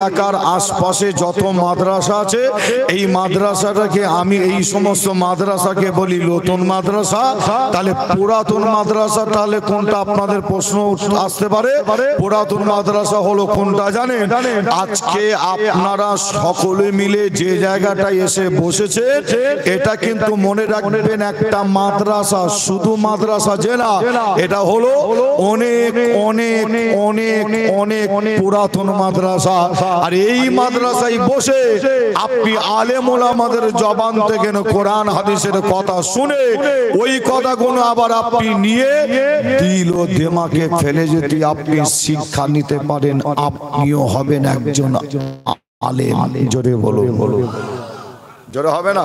এলাকার আশপাশে যত মাদ্রাসা আছে এই মাদ্রাসাটাকে আমি এই সমস্ত মাদ্রাসাকে বলি নতুন মাদ্রাসা। তাহলে পুরাতন মাদ্রাসা তাহলে কোনটা আপনাদের প্রশ্ন আসতে পারে? পুরাতন মাদ্রাসা হলো কোনটা জানেন? আজকে আপনারা সকলে মিলে যে জায়গাটায় এসে বসেছে এটা কিন্তু মনে রাখবেন একটা মাদ্রাসা, শুধু মাদ্রাসা যে না, এটা হলো অনেক অনেক অনেক অনেক পুরাতন মাদ্রাসা। আর এই মাদ্রাসায় বসে আপনি আলেম ওলামাদের জবান থেকে কোরআন হাদিসের কথা শুনে ওই কথাগুলো আবার আপনি নিয়ে দিল ও দিমাগে ফেলে যদি আপনি শিক্ষা নিতে পারেন, আপনিও হবেন একজন আলেম। জোরে বলো, জোরে হবে না?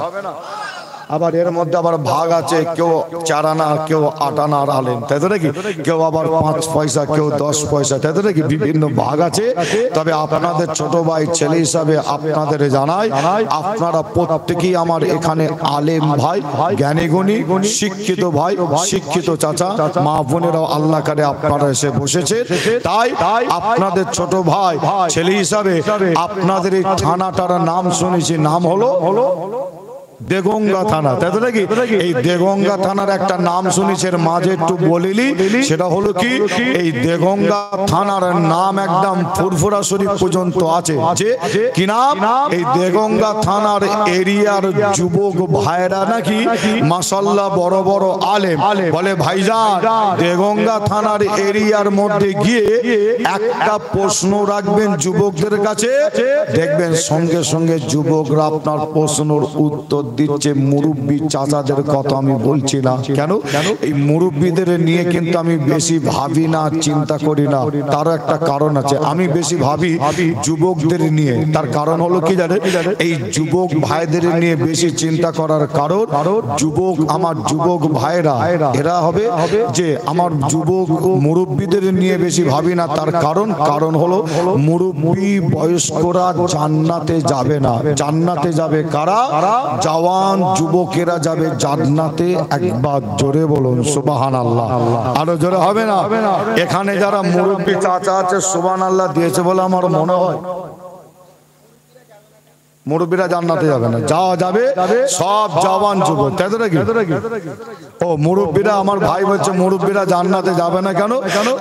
আবার এর মধ্যে আবার ভাগ আছে, কেউ 4 আনা কেউ 8 আনার আলেম, তাই তো নাকি? কেউ আবার 5 পয়সা কেউ 10 পয়সা, তাই তো নাকি? বিভিন্ন ভাগ আছে। তবে আপনাদের ছোট ভাই ছেলে হিসাবে আপনাদের জানাই, আপনারা প্রত্যেকেই আমার এখানে আলেম ভাই, জ্ঞানী গুণী শিক্ষিত ভাই, শিক্ষিত চাচা, মা বোনেরাও আল্লাহ করে আপনারা এসে বসেছে। তাই আপনাদের ছোট ভাই ছেলে হিসাবে আপনাদের এই থানাটার নাম শুনেছি, নাম হলো দেগঙ্গা থানা, তাই তো নাকি? এই দেগঙ্গা থানার একটা নাম শুনেছি, এর মাঝে একটু বলিলি, সেটা হলো কি এই দেগঙ্গা থানার নাম একদম ফুরফুরা শরীফ পর্যন্ত আছে। যে কি নাম? এই দেগঙ্গা থানার এরিয়ার যুবক ভাইরা নাকি মাশাআল্লাহ বড় বড় আলেম। বলে ভাইজান দেগঙ্গা থানার এরিয়ার মধ্যে গিয়ে একটা প্রশ্ন রাখবেন যুবকদের কাছে, দেখবেন সঙ্গে সঙ্গে যুবকরা আপনার প্রশ্নের উত্তর দিচ্ছে। মুরব্বী চাচাদের কথা আমি বলছি না, কেন? এই মুরব্বীদের নিয়ে কিন্তু আমি বেশি ভাবি না, চিন্তা করি না। তার একটা কারণ আছে, আমি বেশি ভাবি যুবকদের নিয়ে। তার কারণ হলো কি জানেন? এই যুবক ভাইদের নিয়ে বেশি চিন্তা করার কারণ, যুবক আমার যুবক ভাইরা এরা হবে যে আমার যুবক মুরব্বীদের নিয়ে বেশি ভাবি না। তার কারণ হলো মুরব্বী বয়স্করা জান্নাতে যাবে না। জান্নাতে যাবে কারা? জওয়ান যুবকেরা যাবে জান্নাতে। একবার জোরে বলুন সুবহানাল্লাহ। আরো জোরে হবে না? এখানে যারা মুরব্বী চাচা আছে সুবহানাল্লাহ দিয়েছে বলে আমার মনে হয় মুরব্বীরা জান্নাতে যাবে না, যাওয়া যাবে সব জওয়ান যুবক, তাই তো নাকি? ও মুরব্বীরা, আমার ভাই বলছে মুরব্বীরা জান্নাতে যাবে না কেন?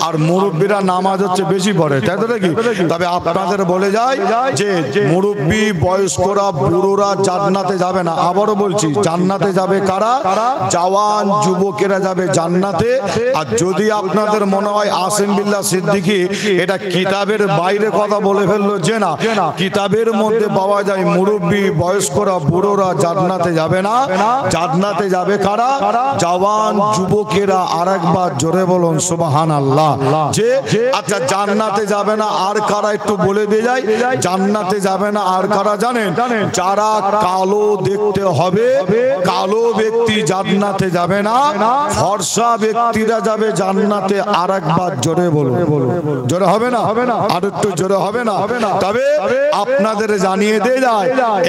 আর মুরব্বীরা নামাজ হচ্ছে বেশি পড়ে, তাই তো নাকি? তবে আপনাদের বলে যায় যে মুরব্বী বয়স্করা বুড়োরা জান্নাতে যাবে না। আবারও বলছি, জান্নাতে যাবে কারা? জওয়ান যুবকেরা যাবে জান্নাতে। আর যদি আপনাদের মনে হয় আসিম বিল্লাহ সিদ্দিকী এটা কিতাবের বাইরে কথা বলে ফেললো, যে না কিতাবের মধ্যে পাওয়া যায় মুরব্বী বয়স্করা বুড়োরা জান্নাতে যাবে না। জান্নাতে যাবে কারা? জওয়ান যুবকেরা। আরেকবার জোরে বলুন সুবহানাল্লাহ। যে আচ্ছা জান্নাতে যাবে না আর কারা একটু বলে দিয়ে যায়। জান্নাতে যাবে না আর কারা জানেন? যারা কালো দেখতে হবে, কালো ব্যক্তি জান্নাতে যাবে না। ফর্সা ব্যক্তিরা যাবে জান্নাতে। আরেকবার জোরে বলুন, জোরে হবে না? আর একটু জোরে হবে না? তবে আপনাদের জানিয়ে দিয়ে যায়,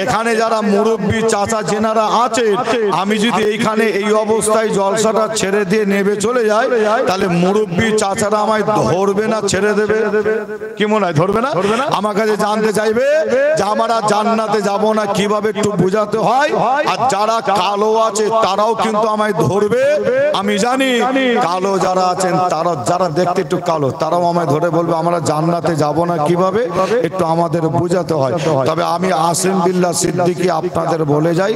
এখানে যারা মুরব্বী চাচা জেনারা আছে, আমি যদি এইখানে এই অবস্থায় জলসাটা ছেড়ে দিয়ে নেবে চলে যায়, তাহলে মুরব্বী চাচারা আমায় ধরবে না ছেড়ে দেবে? কি মনে হয় ধরবে না? আমার কাছে জানতে চাইবে যে আমরা জান্নাতে যাব না, কিভাবে একটু বোঝাতে হয়। আর যারা কালো আছে তারাও কিন্তু আমায় ধরবে। আমি জানি কালো যারা আছেন, তারা যারা দেখতে একটু কালো, তারাও আমায় ধরে বলবে আমরা জান্নাতে যাব না, কিভাবে একটু আমাদের বোঝাতে হয়। তবে আমি আসিম বিল্লাহ সিদ্দিকী আপনাদের বলে যাই,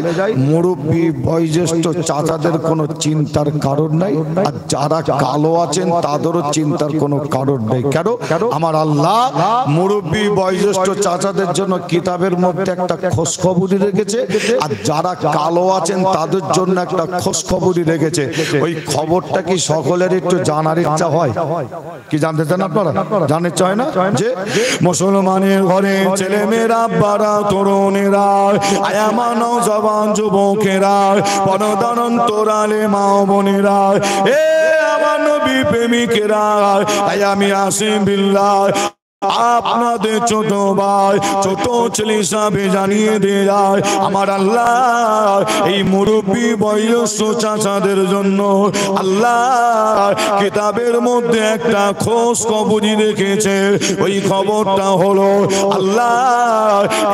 মুরব্বী বয়োজ্যেষ্ঠ চাচাদের কোনো চিন্তার কারণ নাই। আর যারা কালো আছেন তাদেরও চিন্তার কোনো কারণ নেই। কেন? আমার আল্লাহ মুরব্বী বয়োজ্যেষ্ঠ চাচাদের জন্য কিতাবের মধ্যে একটা খোঁজখবরি রেখেছে, আর যারা কালো আছেন তাদের জন্য একটা খোঁজখবরি রেখেছে। ওই খবরটা কি সকলের একটু জানার ইচ্ছা হয়? কি জানতে চান আপনারা? জানার ইচ্ছা হয় না? যে মুসলমানের ঘরে ছেলে মেয়েরা, বাড়া তরুণেরা, আয়ামানো জওয়ান যুবকেরা, পরদানন তোরালে মা বোনেরা, এ আমার নবী প্রেমিকেরা, আমি আসিম বিল্লাহ আপনাদের ছোট ভাই ছোট ছেলে হিসাবে জানিয়ে দিয়ে যায় আমার আল্লাহ এই মুরব্বী বয়স্ক চাচাদের জন্য আল্লাহ কিতাবের মধ্যে একটা খোঁজ খবরই রেখেছে। ওই খবরটা হলো আল্লাহ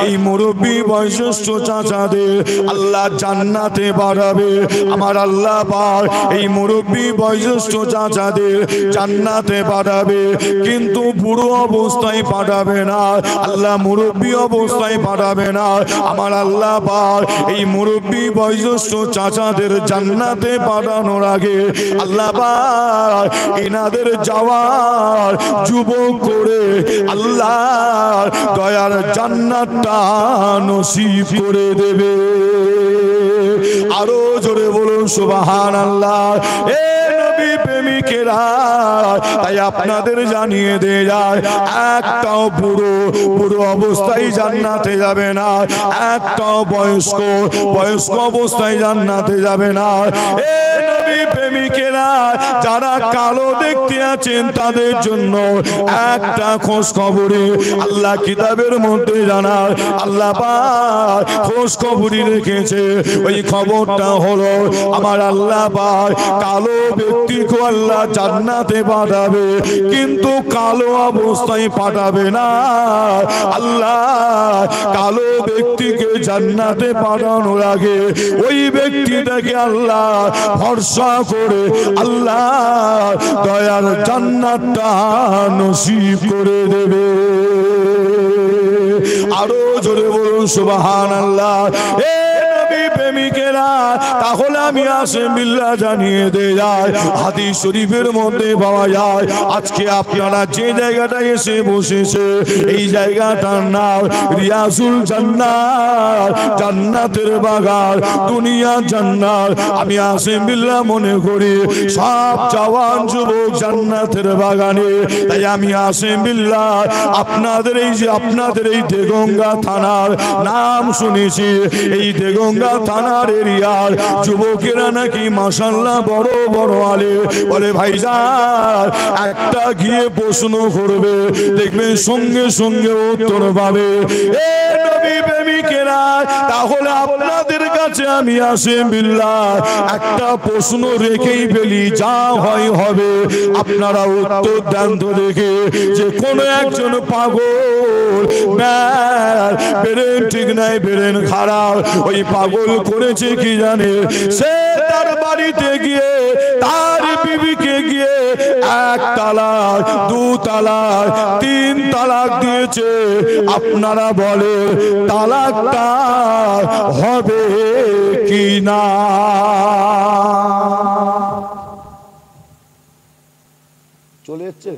এই মুরব্বী বয়স্ক চাচাদের আল্লাহ জান্নাতে বাড়াবে। আমার আল্লাহ পাক এই মুরব্বী বয়স্ক চাচাদের জান্নাতে বাড়াবে, কিন্তু বুড়ো অবস্থায় পাঠাবে না। আল্লাহ মুরব্বী অবস্থায় পাঠাবে না। আমার আল্লাহ পাক এই মুরব্বী বয়স্ক চাচাদের জান্নাতে পাঠানোর আগে আল্লাহ পাক এনাদের যাওয়ার যুবক করে আল্লাহ দয়ার জান্নাতটা নসিব করে দেবে। আরো জোরে বলুন সুবহানাল্লাহ। এ নবী প্রেমিকেরা, তাই আপনাদের জানিয়ে দিয়ে যায় একটাও বুড়ো অবস্থায় জান্নাতে যাবে না, একটাও বয়স্ক অবস্থায় জান্নাতে যাবে না। এ নবী প্রেমিকেরা, যারা কালো দেখতে আছেন তাদের জন্য একটা খোঁজ খবরই আল্লাহ কিতাবের মধ্যে জানার আল্লাহ পাক খোঁজ খবরই রেখেছে। ওই খবরটা হলো আমার আল্লাহ পাক কালো ব্যক্তিকে আল্লাহ জান্নাতে পাঠাবে, কিন্তু কালো অবস্থায় পাঠাবে না। আল্লাহ কালো ব্যক্তিকে জান্নাতে পাঠানোর আগে ওই ব্যক্তিটাকে আল্লাহ ভরসা করে আল্লাহ দয়ার জান্নাতটা নসিব করে দেবে। আরো জোরে বলুন সুবহানাল্লাহ। এ নবী প্রেমিকেরা, তাহলে আমি আসেম বিল্লাহ জানিয়ে দিয়ে যায় হাদিস শরীফের মধ্যে পাওয়া যায় আজকে আপনারা যে জায়গাটায় এসে বসেছে এই জায়গাটার নাম রিয়াজুল জান্নাত, জান্নাতের বাগান, দুনিয়া জান্নাত। আমি আসেম বিল্লাহ মনে করি সব জওয়ান যুবক জান্নাতের বাগানে। তাই আমি আসেম বিল্লাহ আপনাদের এই দেগঙ্গা থানার নাম শুনেছি। এই দেগঙ্গা থানার এরিয়ার যুবকেরা নাকি মাশাআল্লাহ বড় বড় আলেম। বলে ভাইজান একটা গিয়ে প্রশ্ন করবে, দেখবেন সঙ্গে সঙ্গে উত্তর পাবে। এ নবী প্রেমিকেরা, তাহলে আপনাদের কাছে আমি আসেম বিল্লাহ একটা প্রশ্ন রেখেই ফেলি, যা হয় হবে। আপনারা উত্তর দেন তো দেখে, যে কোন একজন পাগল বেরেন ঠিক নাই, বেরেন খারাপ, ওই পাগল করেছে কি জানে? সে তার বাড়িতে গিয়ে তার বিবিকে গিয়ে 1 তালাক 2 তালাক 3 তালাক দিয়েছে। আপনারা বলে তালাকটা হবে কি না? চলে যাচ্ছে,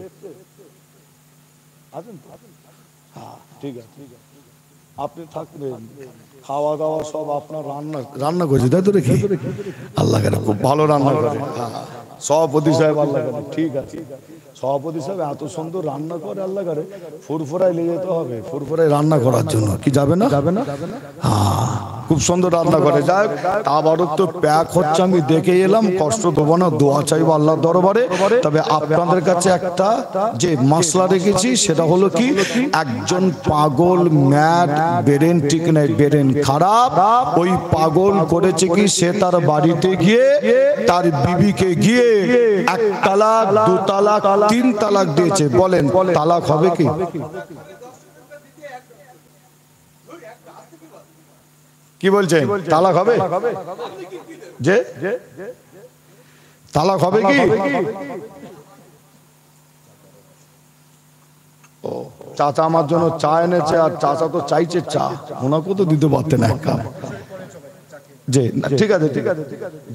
ঠিক আছে আপনি থাকবেন, খাওয়া দাওয়া সব আপনার রান্না করছে তাই তো রেখে আল্লাহ করে খুব ভালো রান্না করে। সভাপতি সাহেব আল্লাহ করে, ঠিক আছে সভাপতি সাহেব এত সুন্দর রান্না করে আল্লাহ করে, ফুরফুরায় নিয়ে যেতে হবে ফুরফুরায় রান্না করার জন্য। কি যাবে না? হ্যাঁ খুব সুন্দর রান্না করে। যাক আবারও তো প্যাক হচ্ছে, আমি দেখে এলাম, কষ্ট দেবো না, দোয়া চাইবো আল্লাহর দরবারে। তবে আপনাদের কাছে একটা যে মশলা রেখেছি সেটা হলো কি, একজন পাগল ম্যাড বেরেন ঠিক নাই, বেরেন খারাপ, ওই পাগল করেছে কি সে তার বাড়িতে গিয়ে তার বিবিকে গিয়ে 1 তালাক 2 তালাক 3 তালাক দিয়েছে। বলেন তালাক হবে কি? কি বলছেন তালাক হবে? যে তালাক হবে কি? ও চাচা আমার জন্য চা এনেছে, আর চাচা তো চাইছে চা, ওনাকেও তো দিতে পারতেন এক কাপ। যে ঠিক আছে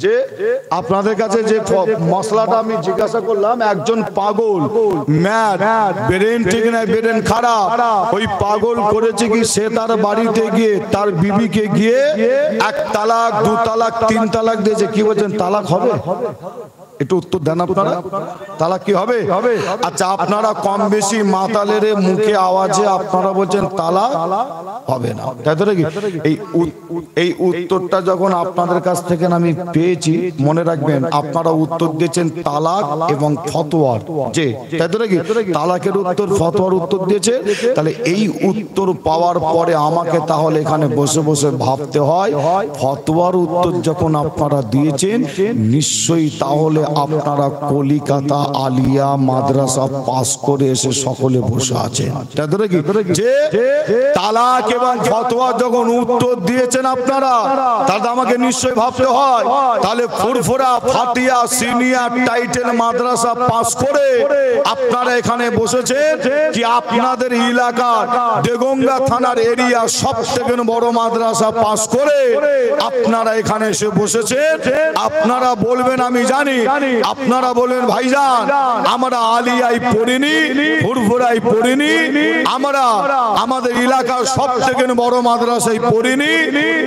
যে আপনাদের কাছে যে মশলাটা আমি জিজ্ঞাসা করলাম, একজন পাগল ম্যাড বেরেন ঠিক নাই, বেরেন খারাপ, ওই পাগল করেছে কি সে তার বাড়িতে গিয়ে তার বিবিকে গিয়ে 1 তালাক 2 তালাক 3 তালাক দিয়েছে। কি বলছেন তালাক হবে? একটু উত্তর দেন আপনারা, তালাক কি হবে? আচ্ছা, আপনারা কম বেশি মাতালের মুখে আওয়াজে আপনারা বলছেন তালাক হবে না, তাই তো নাকি? এই উত্তরটা যখন আপনাদের কাছ থেকে আমি পেয়েছি, মনে রাখবেন আপনারা উত্তর দিয়েছেন তালাক এবং ফতোয়ার, যে তাই তো নাকি? তালাকের উত্তর, ফতোয়ার উত্তর দিয়েছে। তাহলে এই উত্তর পাওয়ার পরে আমাকে তাহলে এখানে বসে বসে ভাবতে হয়, ফতোয়ার উত্তর যখন আপনারা দিয়েছেন নিশ্চয়ই তাহলে আপনারা কলিকাতা আলিয়া মাদ্রাসা পাস করে এসে সকলে বসে আছেন, তাই তো নাকি? যে তালাক এবং ফতোয়া যখন উত্তর দিয়েছেন আপনারা, তাহলে আমাকে নিশ্চয়ই ভাবতে হয় তাহলে ফুরফুরা ফাতিয়া সিনিয়র টাইটেল মাদ্রাসা পাস করে আপনারা এখানে বসেছেন কি আপনাদের এলাকার দেগঙ্গা থানার এরিয়া সবথেকে বড় মাদ্রাসা পাস করে আপনারা এখানে এসে বসেছেন। আপনারা বলবেন আমি জানি, আপনারা বলবেন ভাইজান আমরা আলিয়ায় পড়িনি, ফুরফুরায় পড়িনি, আমরা আমাদের এলাকার সবথেকে বড় মাদ্রাসায় পড়িনি।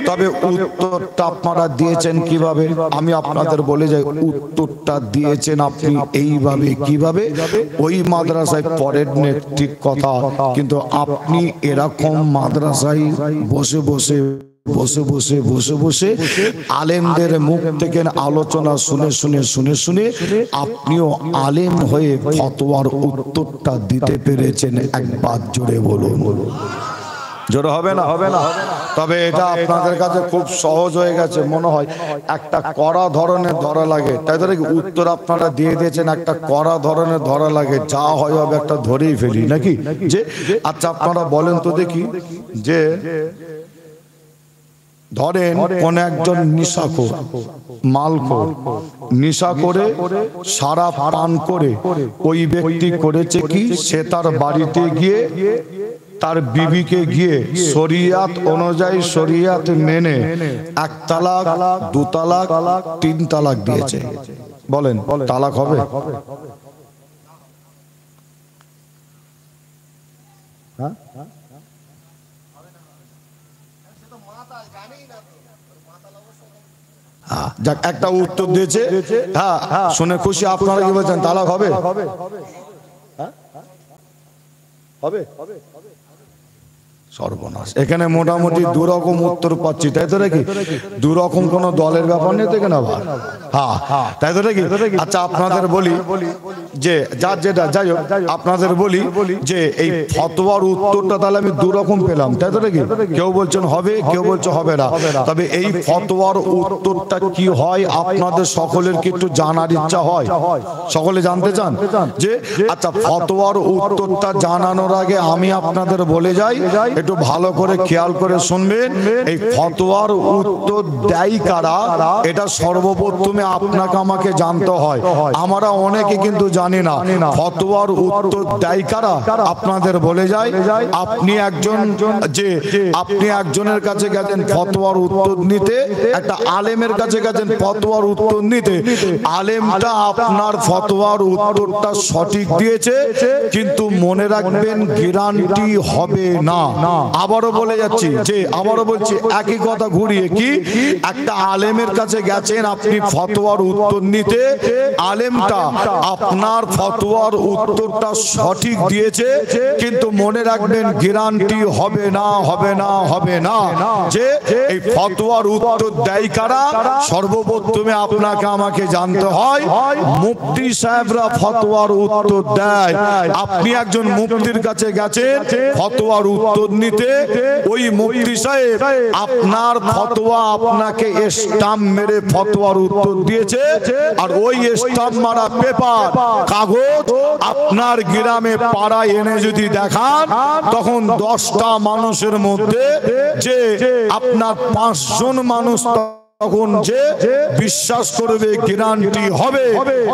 তবে উত্তরটা আপনারা দিয়েছেন কিভাবে? আমি আপনাদের বলে যাই, উত্তরটা দিয়েছেন আপনি এইভাবে। কিভাবে? ওই মাদ্রাসায় পড়েন ঠিক কথা, কিন্তু আপনি এরকম মাদ্রাসায় বসে বসে বসে বসে বসে বসে আলেমদের মুখ থেকে আলোচনা শুনে শুনে শুনে শুনে আপনিও আলেম হয়ে ফতোয়ার উত্তরটা দিতে পেরেছেন। একবার জোরে বলুন। জোরে হবে না? হবে না। তবে এটা আপনাদের কাছে খুব সহজ হয়ে গেছে মনে হয়, একটা কড়া ধরনের ধরা লাগে, তাই তো নাকি? উত্তর আপনারা দিয়ে দিয়েছেন, একটা কড়া ধরনের ধরা লাগে, যা হয় হবে একটা ধরেই ফেলি নাকি? যে আচ্ছা আপনারা বলেন তো দেখি, যে ধরেন কোন একজন নিশাখোর, মালখোর, নিশা করে সারা পান করে ওই ব্যক্তি করেছে কি, সে তার বাড়িতে গিয়ে তার বিবিকে গিয়ে শরিয়াত অনুযায়ী, শরিয়াত মেনে 1 তালাক, 2 তালাক, 3 তালাক দিয়েছে। বলেন তালাক হবে? যাক, একটা উত্তর দিয়েছে, হ্যাঁ শুনে খুশি। আপনারা কি বলছেন তালাক হবে? হবে? সর্বনাশ, এখানে মোটামুটি 2 রকম উত্তর পাচ্ছি, তাই তো নাকি? 2 রকম কোন দলের ব্যাপার নেই তো এখানে আবার, হ্যাঁ তাই তো নাকি? আচ্ছা আপনাদের বলি যে যার যেটা যাই হোক, আপনাদের বলি যে এই ফতোয়ার উত্তরটা তাহলে আমি 2 রকম পেলাম, তাই তো নাকি? কেউ বলছেন হবে, কেউ বলছে হবে না। তবে এই ফতোয়ার উত্তরটা কি হয় আপনাদের সকলের কি একটু জানার ইচ্ছা হয়? সকলে জানতে চান? যে আচ্ছা ফতোয়ার উত্তরটা জানানোর আগে আমি আপনাদের বলে যাই, একটু ভালো করে খেয়াল করে শুনবেন। এই ফতোয়ার উত্তর দেয় কারা, এটা সর্বপ্রথমে আপনাকে আমাকে জানতে হয়। আমরা অনেকে কিন্তু জানি না ফতোয়ার উত্তর দেয় কারা। আপনাদের বলে যায়, আপনি একজন, যে আপনি একজনের কাছে গেছেন ফতোয়ার উত্তর নিতে, একটা আলেমের কাছে গেছেন ফতোয়ার উত্তর নিতে। আলেমটা আপনার ফতোয়ার উত্তরটা সঠিক দিয়েছে, কিন্তু মনে রাখবেন গ্যারান্টি হবে না। আবারও বলে যাচ্ছি, যে আবারও বলছি একই কথা ঘুরিয়ে, কি একটা আলেমের কাছে গেছেন আপনি ফতোয়ার উত্তর নিতে, আলেমটা আপনার ফতোয়ার উত্তরটা সঠিক দিয়েছে, কিন্তু মনে রাখবেন গ্যারান্টি হবে না, হবে না, হবে না। যে এই ফতোয়ার উত্তর দেয় কারা, সর্বপ্রথমে আপনাকে আমাকে জানতে হয় মুফতি সাহেবরা ফতোয়ার উত্তর দেয়। আপনি একজন মুফতির কাছে গেছেন ফতোয়ার উত্তর নিতে, ওই মুফতি সাহেব আপনার ফতোয়া আপনাকে স্টাম্প মেরে ফতোয়ার উত্তর দিয়েছে, আর ওই স্টাম্প মারা পেপার কাগজ আপনার গ্রামে পাড়ায় এনে যদি দেখান, তখন 10টা মানুষের মধ্যে যে আপনার 5 জন মানুষ তখন যে বিশ্বাস করবে, গ্যারান্টি হবে।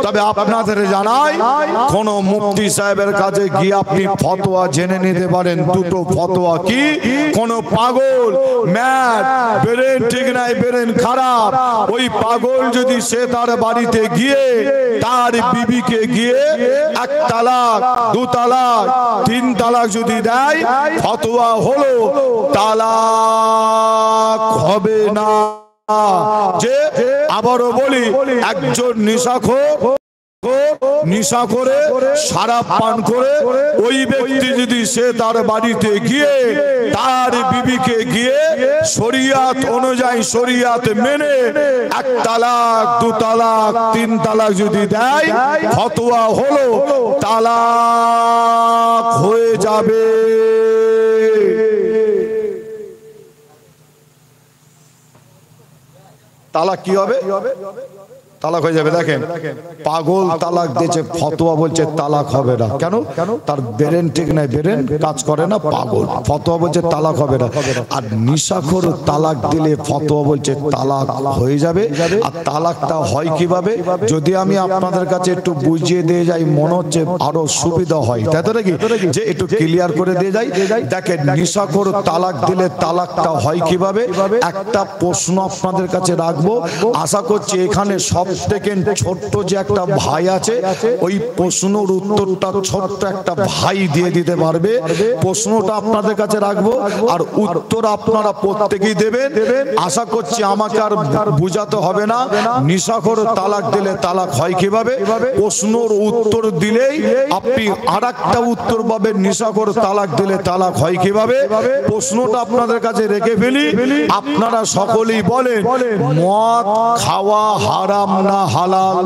তবে আপনাদের জানাই, কোন মুফতি সাহেবের কাছে গিয়ে আপনি ফতোয়া জেনে নিতে পারেন। 2টো ফতোয়া কি, কোন পাগল ম্যাড, ব্রেন ঠিক নাই, ব্রেন খারাপ, ওই পাগল যদি সে তার বাড়িতে গিয়ে তার বিবিকে গিয়ে 1 তালাক, 2 তালাক, 3 তালাক যদি দেয়, ফতোয়া হলো তালাক হবে না। যে আবারও বলি, একজন নেশা করে শরাব পান করে ওই ব্যক্তি যদি সে তার বাড়িতে গিয়ে তার বিবিকে গিয়ে শরিয়াত অনুযায়ী শরিয়াত মেনে 1 তালাক 2 তালাক 3 তালাক যদি দেয়, ফতোয়া হলো তালাক হয়ে যাবে। তালাক কি হবে? তালাক হয়ে যাবে। দেখেন, পাগল তালাক দিয়েছে, ফতোয়া বলছে তালাক হবে না। কেন? তার ব্রেন ঠিক নাই, ব্রেন কাজ করে না, পাগল। ফতোয়া বলছে তালাক হবে না। আর নিশাখোর তালাক দিলে ফতোয়া বলছে তালাক হয়ে যাবে। আর তালাকটা হয় কিভাবে? যদি আমি আপনাদের কাছে একটু বুঝিয়ে দিয়ে যাই, মনে হচ্ছে আরো সুবিধা হয়, তাই তো নাকি? যে একটু ক্লিয়ার করে দিয়ে যাই। দেখেন, নিশাখোর তালাক দিলে তালাকটা হয় কিভাবে? একটা প্রশ্ন আপনাদের কাছে রাখবো, আশা করছি এখানে সব থেকে ছোট্ট যে একটা ভাই আছে, ওই প্রশ্নের উত্তরটা ছোট্ট একটা ভাই দিয়ে দিতে পারবে। প্রশ্নটা আপনাদের কাছে রাখবো, আর উত্তর আপনারা প্রত্যেকেই দেবেন। আশা করছি আমাকে আর বুঝাতে হবে না। নিশাখোর তালাক দিলে তালাক হয় কিভাবে? প্রশ্নের উত্তর দিলেই আপনি আর একটা উত্তর পাবেন, নিশাখোর তালাক দিলে তালাক হয় কিভাবে। প্রশ্নটা আপনাদের কাছে রেখে ফেলি, আপনারা সকলেই বলেন, মদ খাওয়া হারাম না হালাল?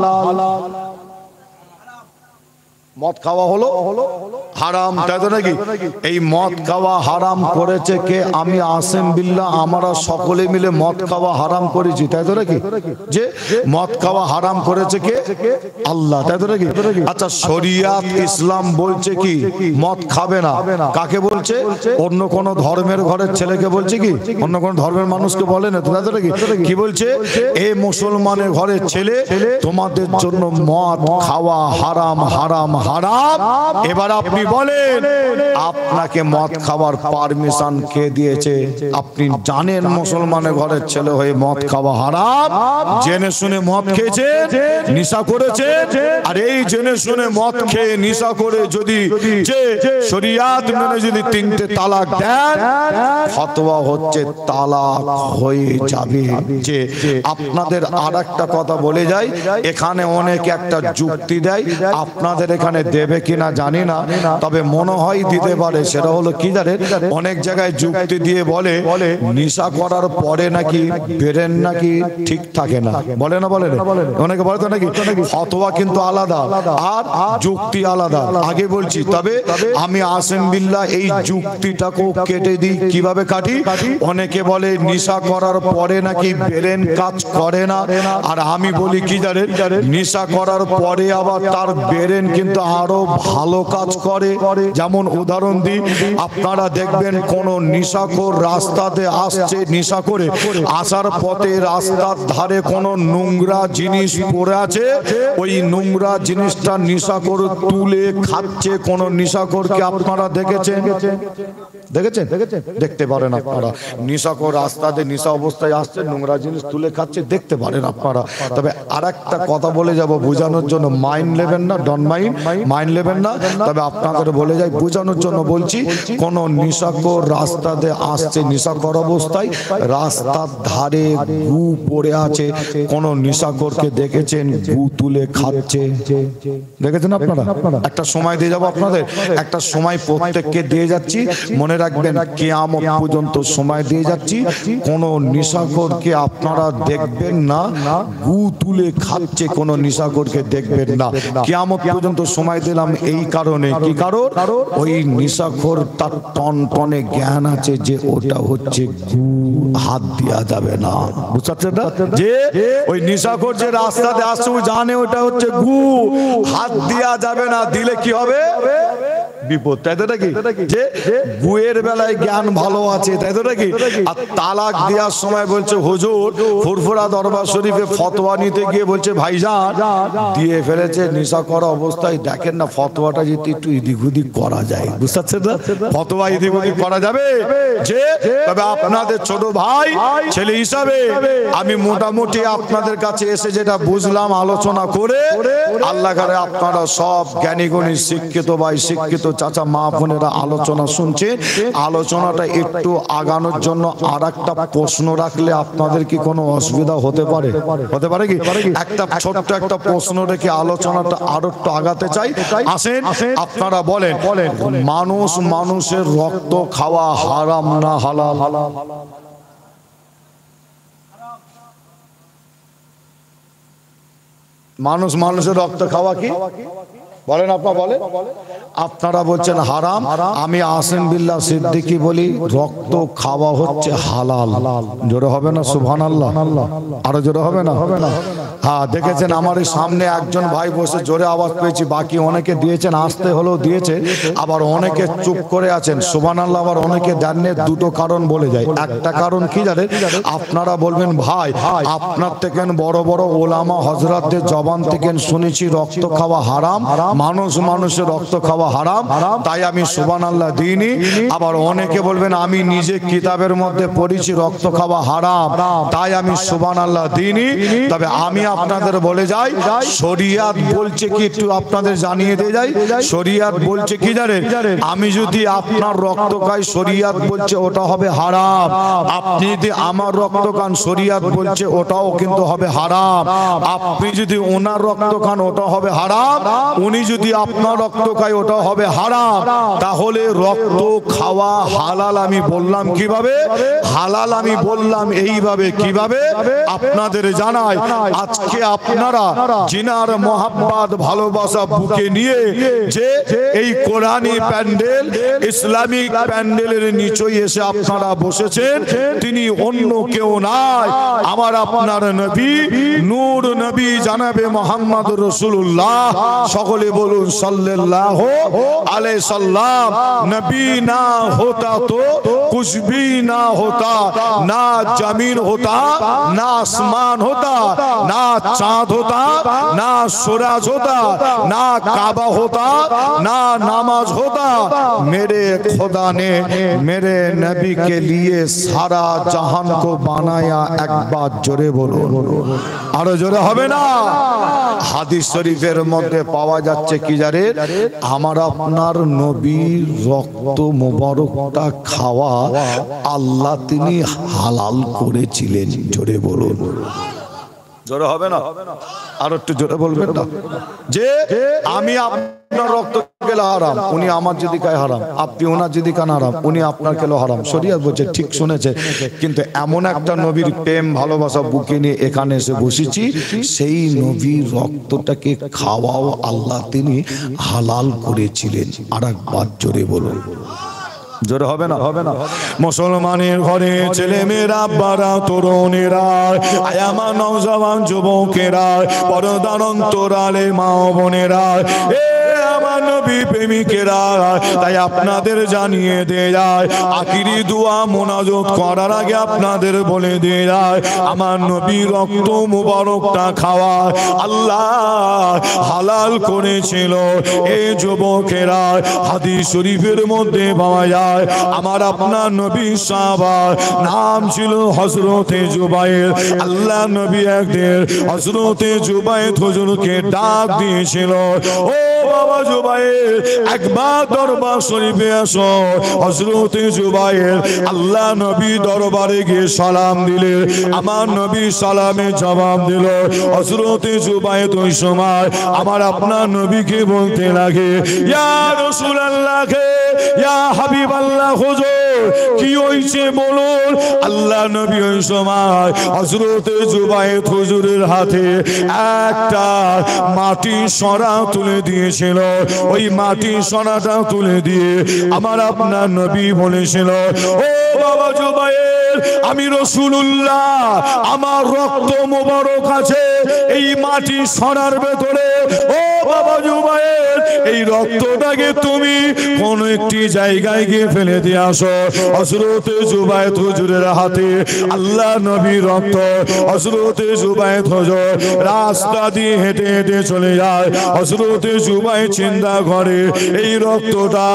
মদ খাওয়া হলো হারাম, তাই তো নাকি? এই মদ খাওয়া হারাম করেছে কে? আমি আসেম বিল্লাহ, আমরা সকলে মিলে মদ খাওয়া হারাম করেছি, তাই তো নাকি? যে মদ খাওয়া হারাম করেছে কে? আল্লাহ, তাই তো নাকি? আচ্ছা, শরিয়াত ইসলাম বলছে কি মদ খাবে না? কাকে বলছে? অন্য কোন ধর্মের ঘরের ছেলেকে বলছে কি? অন্য কোন ধর্মের মানুষকে বলে না, তাই তো নাকি? কি বলছে? এ মুসলমানের ঘরের ছেলে, তোমাদের জন্য মদ খাওয়া হারাম হারাম হারাম। এবার আপনি বলেন, আপনাকে মদ খাওয়ার পারমিশন কে দিয়েছে? আপনি জানেন মুসলমানের ঘরের ছেলে হয়ে মদ খাওয়া হারাম, জেনে শুনে মদ খেয়েছে, নেশা করেছে। আর এই জেনে শুনে মদ খেয়ে নেশা করে যদি যে শরিয়াত মেনে যদি 3টে তালাক দেন, ফতোয়া হচ্ছে তালাক হয়ে যাবে। যে আপনাদের আরেকটা কথা বলে যাই, এখানে অনেক একটা যুক্তি দেয়, আপনাদের এখানে দেবে কিনা জানি না, তবে মনে হয় দিতে পারে। সেটা হলো কি জানেন? অনেক জায়গায় যুক্তি দিয়ে বলে নেশা করার পরে নাকি ব্রেন নাকি ঠিক থাকে না, বলে না? বলে অনেকে বলে তো নাকি? ফতোয়া কিন্তু আলাদা আর যুক্তি আলাদা, আগে বলছি। তবে আমি আসেম বিল্লাহ এই যুক্তিটাকেও কেটে দিই। কিভাবে কাটি? অনেকে বলে নেশা করার পরে নাকি ব্রেন কাজ করে না, আর আমি বলি কি জানেন? নেশা করার পরে আবার তার ব্রেন কিন্তু আরো ভালো কাজ করে। যেমন উদাহরণ দিই, আপনারা দেখবেন কোন নেশাখোর রাস্তাতে আসছে, নেশা করে আসার পথে রাস্তার ধারে কোন নোংরা জিনিস পড়ে আছে, ওই নোংরা জিনিসটা নেশাখোর তুলে খাচ্ছে। কোন নেশাখোরকে আপনারা দেখেছেন? দেখতে পারেন আপনারা। নেশাখোর রাস্তাতে নেশা অবস্থায় আসছে, নোংরা জিনিস তুলে খাচ্ছে, দেখতে পারেন আপনারা। তবে আরেকটা কথা বলে যাব বোঝানোর জন্য, মাইন্ড নেবেন না, ডন মাইন্ড নেবেন না, তবে আপনাদের বলে যাই বোঝানোর জন্য বলছি। কোন নেশাখোর রাস্তাতে আসছে, নেশাখোর অবস্থায় রাস্তার ধারে গু পড়ে আছে, কোন নেশাখোরকে দেখেছেন গু তুলে খাচ্ছে? দেখেছেন আপনারা? একটা সময় দিয়ে যাবো আপনাদের, একটা সময় প্রত্যেককে দিয়ে যাচ্ছি, মনে রাখবেন কিয়ামত পর্যন্ত সময় দিয়ে যাচ্ছি। কোন নেশাখোরকে আপনারা দেখবেন না গু তুলে খাচ্ছে, কোন নেশাখোরকে দেখবেন না। কিয়ামত পর্যন্ত সময় দিলাম এই কারণে। কি কারণ? ওই নেশাখোর তার টনটনে জ্ঞান আছে যে ওটা হচ্ছে গু, হাত দেওয়া যাবে না। বুঝতে পারছেন না? যে ওই নেশাখোর যে রাস্তাতে আসছে ও জানে ওটা হচ্ছে গু, হাত দেওয়া যাবে না, দিলে কি হবে? বিপদ, তাই তো নাকি? যে গুয়ের বেলায় জ্ঞান ভালো আছে, তাই তো নাকি? আর তালাক দেওয়ার সময় বলছে হুজুর, ফুরফুরা দরবার শরীফে ফতোয়া নিতে গিয়ে বলছে ভাইজান দিয়ে ফেলেছে নেশা করা অবস্থায়, দেখেন না ফতোয়াটা যদি একটু ইদিক উদিক করা যায়। বুঝতে পারছেন না? ফতোয়া ইদিক উদিক করা যাবে। যে তবে আপনাদের ছোট ভাই ছেলে হিসাবে আমি মোটামুটি আপনাদের কাছে এসে যেটা বুঝলাম আলোচনা করে, আল্লাহ করে আপনারা সব জ্ঞানী গুণী শিক্ষিত ভাই শিক্ষিত চাচা মা বোনেরা আলোচনা শুনছে, আলোচনাটা একটু আগানোর জন্য আর একটা প্রশ্ন রাখলে আপনাদের কি কোনো অসুবিধা হতে পারে? হতে পারে কি? একটা ছোট্ট একটা প্রশ্ন রেখে আলোচনাটা আরো একটু আগাতে চাই। আসেন আপনারা বলেন, মানুষ মানুষের রক্ত খাওয়া হারাম না হালাল? মানুষ মানুষের রক্ত খাওয়া কি বলেন? আপনারা বলেন। আপনারা বলছেন হারাম, আমি আসেন বিল্লাহ সিদ্দিকী বলি রক্ত খাওয়া হচ্ছে হালাল। জোরে হবে না সুবহানাল্লাহ? আরো জোরে হবে না? হ্যাঁ, দেখেছেন আমার এই সামনে একজন ভাই বসে জোরে আওয়াজ পেয়েছি, বাকি অনেকে দিয়েছেন, আসতে হলেও দিয়েছে, আবার অনেকে চুপ করে আছেন সুবহানাল্লাহ, আবার অনেকে জানেন। দুটো কারণ বলে যায়। একটা কারণ কি জানেন? আপনারা বলবেন ভাই আপনার থেকে বড় বড় ওলামা হযরতদের জবান থেকে শুনেছি রক্ত খাওয়া হারাম, মানুষ মানুষের রক্ত খাওয়া হারাম, তাই আমি সুবহানাল্লাহ দিইনি। আবার অনেকে বলবেন আমি নিজে কিতাবের মধ্যে পড়েছি রক্ত খাওয়া হারাম, তাই আমি সুবহানাল্লাহ দিইনি। তবে আমি আপনাদের বলে যাই, শরিয়াত বলছে কি একটু আপনাদের জানিয়ে দিয়ে যাই। শরিয়াত বলছে কি জানেন? আমি যদি আপনার রক্ত খাই শরিয়াত বলছে ওটা হবে হারাম, আপনি যদি আমার রক্ত খান শরিয়াত বলছে ওটাও কিন্তু হবে হারাম। আপনি যদি ওনার রক্ত খান ওটা হবে হারাম, উনি যদি আপনার রক্ত খায় ওটা হবে হারাম। তাহলে রক্ত খাওয়া হালাল আমি বললাম কিভাবে? হালাল আমি বললাম এইভাবে। কিভাবে আপনাদের জানাই। আজকে আপনারা জিনার মোহাব্বত ভালোবাসা বুকে নিয়ে যে এই কোরআনী প্যান্ডেল ইসলামিক প্যান্ডেলের নিচে এসে আপনারা বসেছেন, তিনি অন্য কেউ নাই, আমার আপনার নবী নূর নবী জানাবে মোহাম্মদ রাসূলুল্লাহ। সকলে বলুন সাল্লাল্লাহু अलैहि सल्लम। नबी ना होता तो कुछ भी ना होता, ना जमीन होता, ना आसमान होता, ना चांद होता, ना सूरज होता, ना काबा होता, ना नमाज होता। मेरे खुदा ने मेरे नबी के लिए सारा जहान को बनाया। एक बात जोरे बोलो, आरो जोरे হবে না? হাদিস শরীফের মধ্যে পাওয়া যাচ্ছে কি জানে? আমার আপনার নবীর রক্ত মোবারকটা খাওয়া আল্লাহ তিনি হালাল করেছিলেন। জোরে বলুন। জোরে হবে না? আর একটু জোরে বলবেন না? যে আমি আপনার রক্ত খেলে হারাম, উনি আমার যদি খায় হারাম, আপনি ওনার যদি খান হারাম, উনি আপনার খেলে হারাম। শরীয়ত বলছে ঠিক শুনেছে, কিন্তু এমন একটা নবীর প্রেম ভালোবাসা বুকে নিয়ে এখানে এসে বসেছি, সেই নবীর রক্তটাকে খাওয়াও আল্লাহ তিনি হালাল করেছিলেন। আর একবার জোরে বলুন। জোরে হবে না? হবে না? মুসলমানের ঘরে ছেলে মেয়েরা, আব্বারা, তরুণেরা, আয়ামা নওজওয়ান যুবকেরা, পর্দার অন্তরালে মা বোনেরা, আমার নবী প্রেমিকেরা, তাই আপনাদের জানিয়ে দিয়ে যায়, আখিরি দোয়া মোনাজাত করার আগে আপনাদের বলে দিয়ে যায়, আমার নবী রক্ত মুবারকটা খাওয়া আল্লাহ হালাল করেছিল। এই যুবকেরা, হাদিস শরীফের মধ্যে পাওয়া যায়, আমার আপনার নবী সাহাবা নাম ছিল হযরতে জুবায়ের। আল্লাহ নবী একদিন হযরতে জুবায়ের হুজুরকে ডাক দিয়েছিল, ও বাবা জুবায়ের একবার দরবার শরীফে আসো। হযরতে জুবায়ের আল্লাহ নবী দরবারে গিয়ে সালাম দিলে, আমার নবী সালামে জবাব দিল। হযরতে জুবায়ের ওই সময় আমার আপনার নবীকে বলতে লাগে, ইয়া রাসূলুল্লাহ, ইয়া হাবিবাল্লাহ, হুজুর কি হইছে বলুন। আল্লাহ নবী ওই সময় হযরতে জুবায়ের হুজুরের হাতে একটা মাটির সরা তুলে দিয়েছিল। ওই মাটির সরাটা তুলে দিয়ে আমার আপনার নবী বলেছিল, ও বাবা জুবায়ের, আমি রাসূলুল্লাহ, আমার রক্ত মোবারক আছে এই মাটির সরার ভেতরে। ও বাবা জুবায়ের, এই রক্তটাকে তুমি কোন একটি জায়গায় গিয়ে ফেলে দিয়ে আসো। হযরতে জুবায়ের হুজুরের হাতে আল্লাহ নবীর রক্ত। হযরতে জুবায়ের হুজুর রাস্তা দিয়ে হেঁটে হেঁটে চলে যায়। হযরতে জুবায়ের চিন্তা করে, এই রক্তটা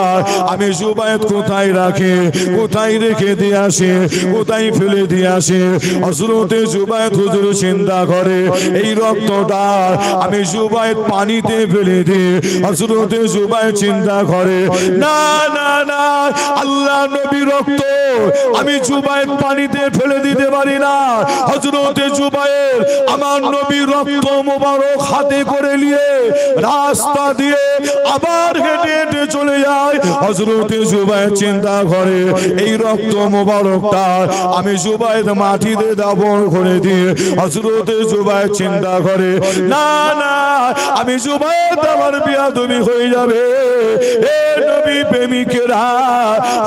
আমি জুবায়ের কোথায় রাখি, কোথায় রেখে দিয়ে আসে, কোথায় ফেলে দিয়ে আসে। হযরতে জুবায়ের হুজুর চিন্তা করে, এই রক্তটা আমি জুবায়ের পানিতে ফেলে দিই। হযরতে হযরতে জুবাইর চিন্তা করে না না না, আল্লাহ নবীর রক্ত আমি জুবাইর পানিতে ফেলে দিতে পারি না। হযরতে জুবাইর আমার নবীর রক্ত মোবারক হাতে করে নিয়ে রাস্তা দিয়ে আবার হেঁটে হেঁটে চলে যায়। হযরতে জুবাইর চিন্তা করে এই রক্ত মোবারকটা আমি জুবাইর মাটিতে দাফন করে দিয়ে হযরতে জুবাইর চিন্তা করে না না, আমি জুবাইর আমার বিয়াদবি হয়ে যাবে। এ নবী প্রেমিকেরা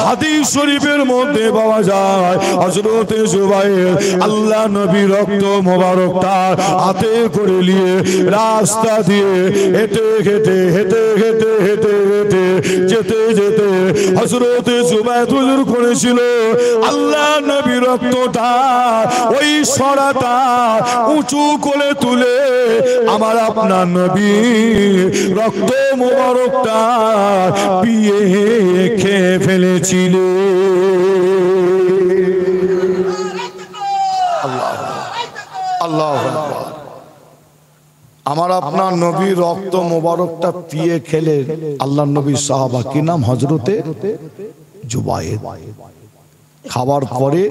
হাদিস শরীফের মধ্যে পাওয়া যায় হযরতে জুবাইর আল্লাহ নবী রক্ত মোবারকটা হাতে করে নিয়ে রাস্তা দিয়ে হেঁটে হেঁটে হেঁটে হেঁটে হেঁটে হেঁটে যেতে যেতে হযরতে জুবাইর হুজুর করেছিল আল্লাহ নবী রক্তটা ওই সরাটা উঁচু করে তুলে আমার আপনার নবী রক্ত মোবারকটা পিয়ে খেয়ে ফেলেছিল। আল্লাহ আমার আপনার নবী রক্ত মোবারকটা পিয়ে খেলে আল্লাহ নবীর সাহাবা, কি নাম? হযরতে জুবাইর। খাবার পরে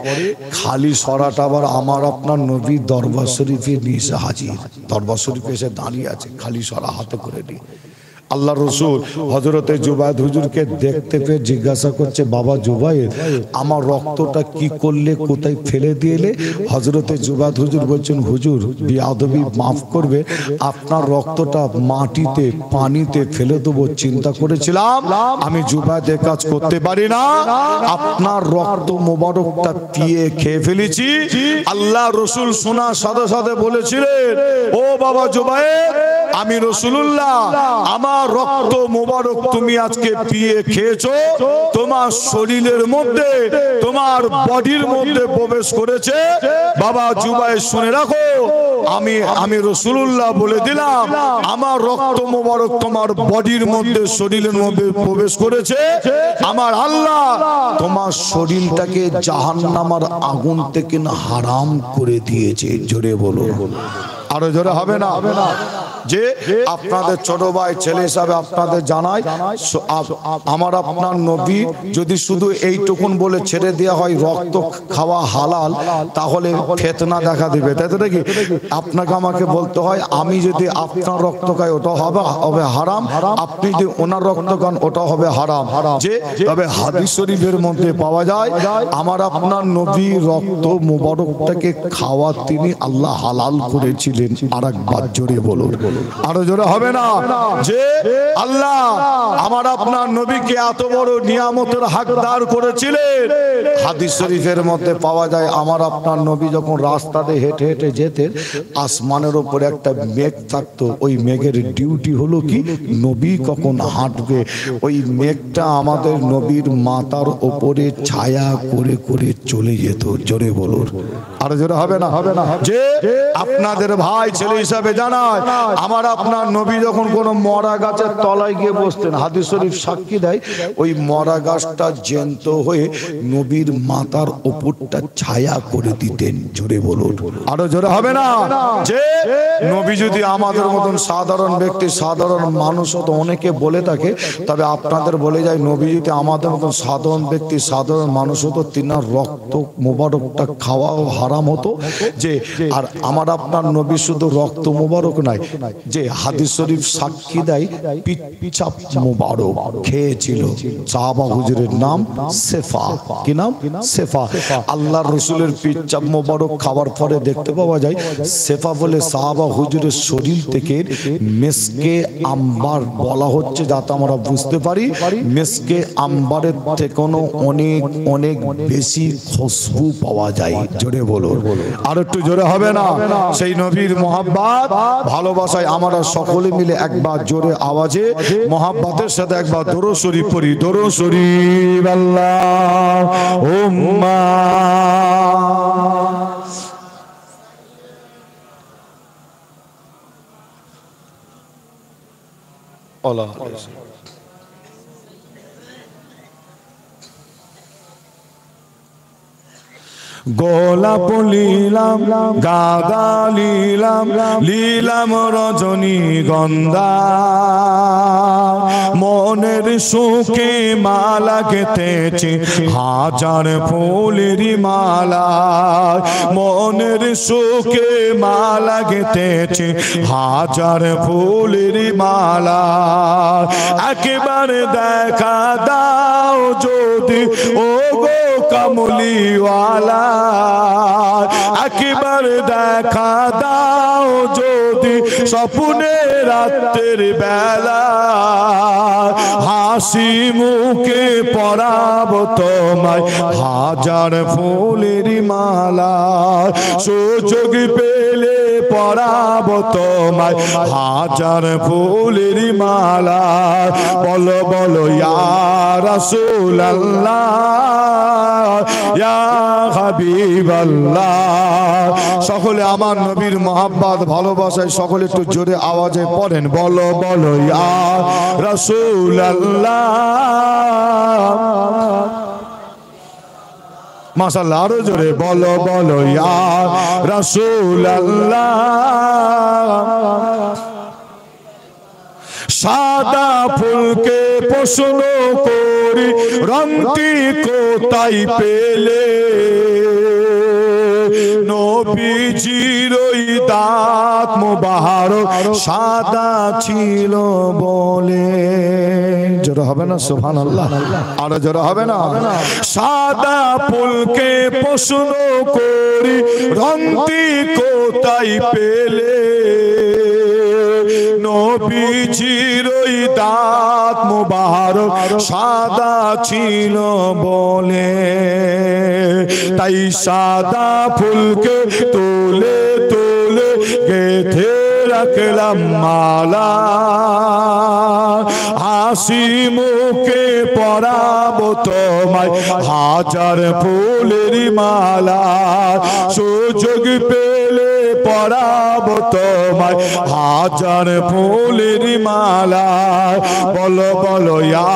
খালি সরাটা আবার আমার আপনার নবী দরবার শরীফে নিয়ে এসে হাজির। দরবার শরীফে এসে দাঁড়িয়ে আছে খালি সরা হাতে করে নিয়ে। আল্লাহ রসুল হযরতে জুবাইর হুজুরকে দেখতে পেয়ে জিজ্ঞাসা করছে, বাবা জুবাইর আমার রক্তটা কি করলে, কোথায় ফেলে দিলে? হযরতে জুবাইর হুজুর বলছেন, হুজুর বেয়াদবি মাফ করবে, আপনার রক্তটা মাটিতে পানিতে ফেলে দেবো চিন্তা করেছিলাম, আমি জুবাইরের কাজ করতে পারি না, আপনার রক্ত মোবারকটা পিয়ে খেয়ে ফেলেছি। আল্লাহ রসুল শোনার সাথে সাথে বলেছিলেন, ও বাবা জুবাইর, আমি রাসূলুল্লাহ আমার রক্ত মোবারক তুমি আজকে পিয়ে খেয়েছো, তোমার শরীরের মধ্যে তোমার বডির মধ্যে প্রবেশ করেছে। বাবা জুবাইর শুনে রাখো, আমি রাসূলুল্লাহ বলে দিলাম আমার রক্ত মোবারক তোমার বডির মধ্যে শরীরের মধ্যে প্রবেশ করেছে। আমার আল্লাহ তোমার শরীরটাকে জাহান্নামের আগুন থেকে হারাম করে দিয়েছে। জোরে বলো, আরো জোরে হবে না? যে আপনাদের ছোট ভাই ছেলে হিসাবে আপনাদের জানাই, আমার আপনার নবী যদি শুধু এইটুকুন বলে ছেড়ে দেওয়া হয় রক্ত খাওয়া হালাল, তাহলে ফিতনা দেখা দিবে, তাই তো নাকি? আপনাকে আমাকে বলতে হয় আমি যদি আপনার রক্ত খাই ওটা হবে হারাম, আপনি যদি ওনার রক্ত খান ওটা হবে হারাম। যে তবে হাদিস শরীফের মধ্যে পাওয়া যায় আমার আপনার নবী রক্ত মুবারকটাকে খাওয়া তিনি আল্লাহ হালাল করেছিলেন। আর একবার জোরে বলুন, আরো জোরে হবে না? যে আল্লাহ আমার আপনার নবীকে এত বড় নিয়ামতের হকদার করেছিলেন। হাদিস শরীফের মধ্যে পাওয়া যায় আমার আপনার নবী যখন রাস্তাতে হেঁটে হেঁটে যেতেন, আসমানের উপরে একটা মেঘ থাকতো, ওই মেঘের ডিউটি হলো কি, নবী কখন হাঁটবে ওই মেঘটা আমাদের নবীর মাথার উপরে ছায়া করে করে চলে যেত। জোরে বলুন, আরো জোরে হবে না? যে আপনাদের ভাই ছেলে হিসাবে জানায় আমার আপনার নবী যখন কোন মরা গাছের তলায় গিয়ে বসতেন, হাদিস শরীফ সাক্ষী দেয় ওই মরা গাছটা জ্যান্ত হয়ে নবীর মাথার উপরটা ছায়া করে দিতেন। জোরে বলুন, আরো জোরে হবে না? যে নবী যদি আমাদের মতন সাধারণ ব্যক্তি সাধারণ মানুষ হতো, অনেকে বলে থাকে, তবে আপনাদের বলে যায় নবী যদি আমাদের মতন সাধারণ ব্যক্তি সাধারণ মানুষ হতো, তিনার রক্ত মোবারকটা খাওয়াও হারাম হতো। যে আর আমার আপনার নবী শুধু রক্ত মোবারক নাই, যে হাদিস শরীফ সাক্ষী দেয় পিচাপ মোবারক খেয়েছিল সাহাবা হুজুরের নাম সেফা। কি নাম? সেফা। আল্লাহর রাসূলের পিচাপ মোবারক খাবার পরে দেখতে পাওয়া যায় সেফা বলে সাহাবা হুজুরের শরীর থেকে মেসকে আম্বার বলা হচ্ছে, যাতে আমরা বুঝতে পারি মেসকে আম্বারের থেকেও অনেক অনেক বেশি খুশবু পাওয়া যায়। জোরে বলো, আর একটু জোরে হবে না? সেই নবীর মহব্বত ভালোবাসায় আমরা সকলে মিলে একবার জোরে আওয়াজে মহব্বতের সাথে একবার দরুদ শরীফ পড়ি। দরুদ শরীফ আল্লাহুম্মা আল্লাহ। গোলাপ লীলাম গাঁদা লীলাম লীলাম রজনী গন্ধা মনের সুখে মালা গেঁথেছি হাজার ফুলের মালা, মনের সুখে মালা গেঁথেছি হাজার ফুলের মালা। একেবারে দেখা দাও যদি ও গো কামলিওয়ালা, একেবারে দেখা দাও যদি স্বপ্নে রাতের বেলা, হাসি মুখে পরাবো তোমায় হাজার ফুলের মালা। সুযোগ পেলে পরাবো তোমায় হাজার ফুলের মালা। বলো বলো ইয়া রাসূলুল্লাহ ইয়া হাবিবাল্লাহ। সকলে আমার নবীর মহব্বত ভালোবাসায় সকলে একটু জোরে আওয়াজে পড়েন, বলো বলো ইয়া রাসূলুল্লাহ। মাশাআল্লাহ, আরো জোরে বলো বলো ইয়া রাসূলুল্লাহ। সাদা ফুলকে প্রশ্ন করি রংটি কোথায় পেলে, নবীজির ওই দাঁত মোবারক সাদা ছিল বলে। জোরে হবে না সুবহানাল্লাহ? আরো জোরে হবে না? সাদা ফুলকে প্রশ্ন করি রংটি কোথায় পেলে, নবীজির ওই দাঁত মোবারক সাদা ছিল বলে। তাই সাদা ফুলকে তুলে তুলে গেঁথে রাখলাম মালা, হাসি মুখে পরাবো তোমায় হাজার ফুলের মালা। সুযোগ পেলে পরাবো তোমায় হাজার ফুলের মালা। বলো বলো ইয়া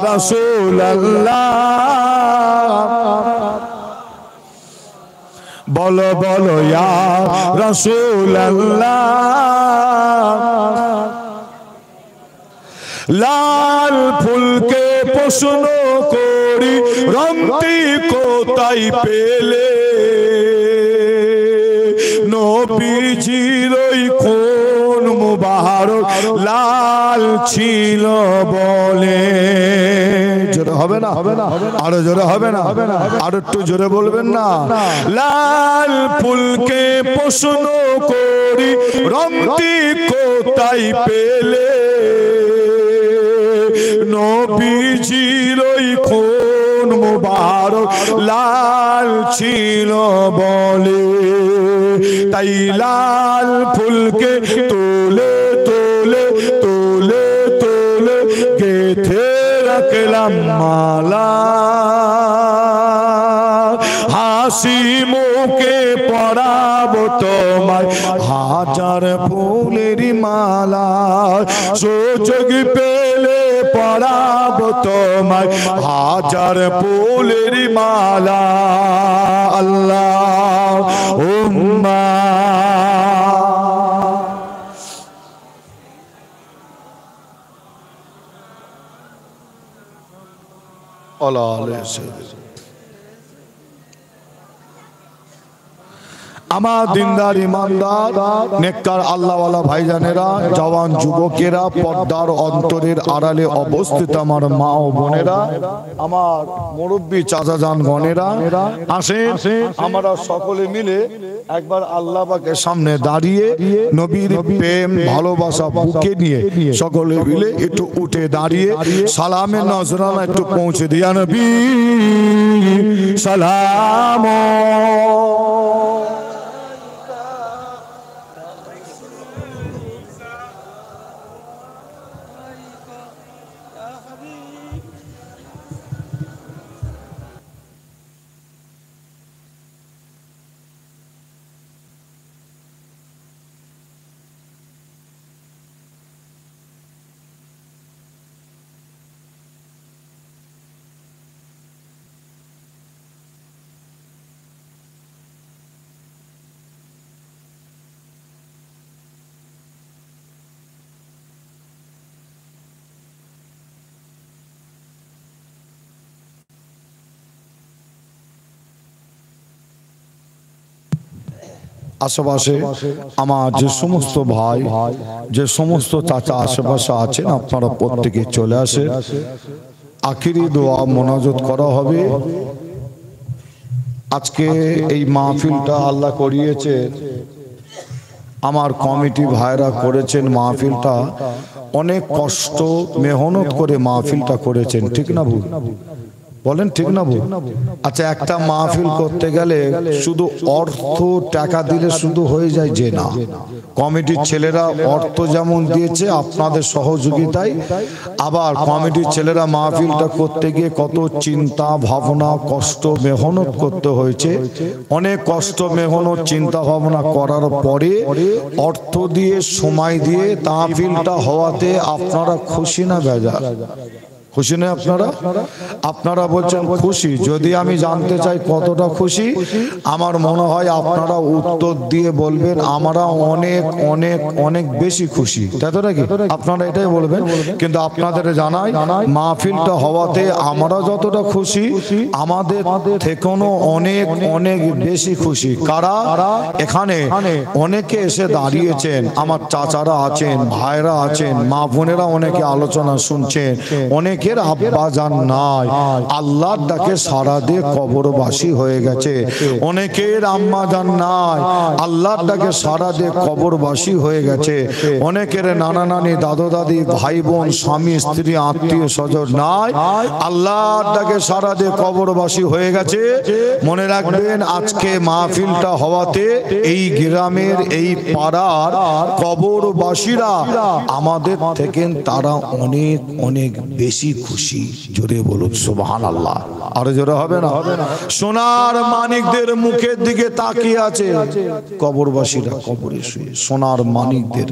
রাসূলুল্লাহ, বলো বলো ইয়া রাসূলুল্লাহ। লাল ফুলকে প্রশ্ন করি রংটি কোথায় পেলে, নবীজির ওই খুন মুবারক লাল ছিল বলে। জোরে হবে না? আরো জোরে হবে না? আরো একটু জোরে বলবেন না? লাল ফুলকে প্রশ্ন করি রংটি কোথায় পেলে, নবীজির ওই খুন মুবারক লাল ছিল বলে। তাই লাল ফুলকে তুলে তুলে তুলে তুলে গেঁথে রাখলাম মালা, হাসি মুখে পরাবো তোমায় হাজার ফুলের মালা। সুযোগ পেলে পরাবো তোমায় হাজার ফুলের মালা। আল্লাহুম্মা আলা সাইয়্যিদিনা। আমার দিনদার ইমানদার নেককার আল্লাহওয়ালা ভাইজানেরা, জওয়ান যুবকেরা, পর্দার অন্তরের আড়ালে অবস্থিত আমার মা ও বোনেরা, আমার মুরব্বী চাচাজান গণেরা, আসেন আমরা সকলে মিলে একবার আল্লাহ পাকের সামনে দাঁড়িয়ে নবীর প্রেম ভালোবাসা বুকে নিয়ে সকলে মিলে একটু উঠে দাঁড়িয়ে সালামের নজরানা একটু পৌঁছে দিয়া নবী সালাম। আশেপাশে আমার যে সমস্ত ভাই, যে সমস্ত চাচা আশেপাশে আছেন, আপনারা প্রত্যেকে চলে আসে। আখিরি দোয়া মোনাজাত করা হবে। আজকে এই মাহফিলটা আল্লাহ করিয়েছে, আমার কমিটি ভাইরা করেছেন মাহফিলটা, অনেক কষ্ট মেহনত করে মাহফিলটা করেছেন, ঠিক না ভুল বলেন? ঠিক না ভুল? আচ্ছা, একটা মাহফিল করতে গেলে শুধু অর্থ টাকা দিলে শুধু হয়ে যায় যে না, কমিটির ছেলেরা অর্থ যেমন দিয়েছে আপনাদের সহযোগিতায়, আবার কমিটির ছেলেরা মাহফিলটা করতে গিয়ে কত চিন্তা ভাবনা কষ্ট মেহনত করতে হয়েছে। অনেক কষ্ট মেহনত চিন্তা ভাবনা করার পরে অর্থ দিয়ে সময় দিয়ে মাহফিলটা হওয়াতে আপনারা খুশি না বেজার? খুশি না আপনারা? আপনারা বলছেন খুশি। যদি আমি জানতে চাই কতটা খুশি, আমার মনে হয় আপনারা উত্তর দিয়ে বলবেন আমরা অনেক অনেক অনেক বেশি খুশি, তাই তো নাকি? আপনারা এটাই বলবেন। কিন্তু আপনাদের জানাই মাহফিলটা হওয়াতে আমরা যতটা খুশি, আমাদের থেকেও অনেক অনেক বেশি খুশি। কারা? এখানে অনেকে এসে দাঁড়িয়েছেন, আমার চাচারা আছেন, ভাইরা আছেন, মা বোনেরা অনেকে আলোচনা শুনছেন, অনেক আব্বা জান নাই, আল্লাহর ডাকে সারা দিয়ে কবরবাসী হয়ে গেছে। অনেকের আম্মা জান নাই, আল্লাহর ডাকে সারা দিয়ে কবরবাসী হয়ে গেছে। অনেকের নানা নানি দাদু দাদি ভাই বোন স্বামী স্ত্রী আত্মীয় স্বজন নাই, আল্লাহর ডাকে সারা দিয়ে কবরবাসী হয়ে গেছে। মনে রাখবেন, আজকে মাহফিলটা হওয়াতে এই গ্রামের এই পাড়ার কবরবাসীরা আমাদের থেকে তারা অনেক অনেক বেশি খুশি। জোরে বলুন সুবহানাল্লাহ। আরো জোরে হবে না? সোনার মানিকদের মুখের দিকে তাকিয়ে আছে কবরবাসীরা, কবরে শুয়ে সোনার মানিকদের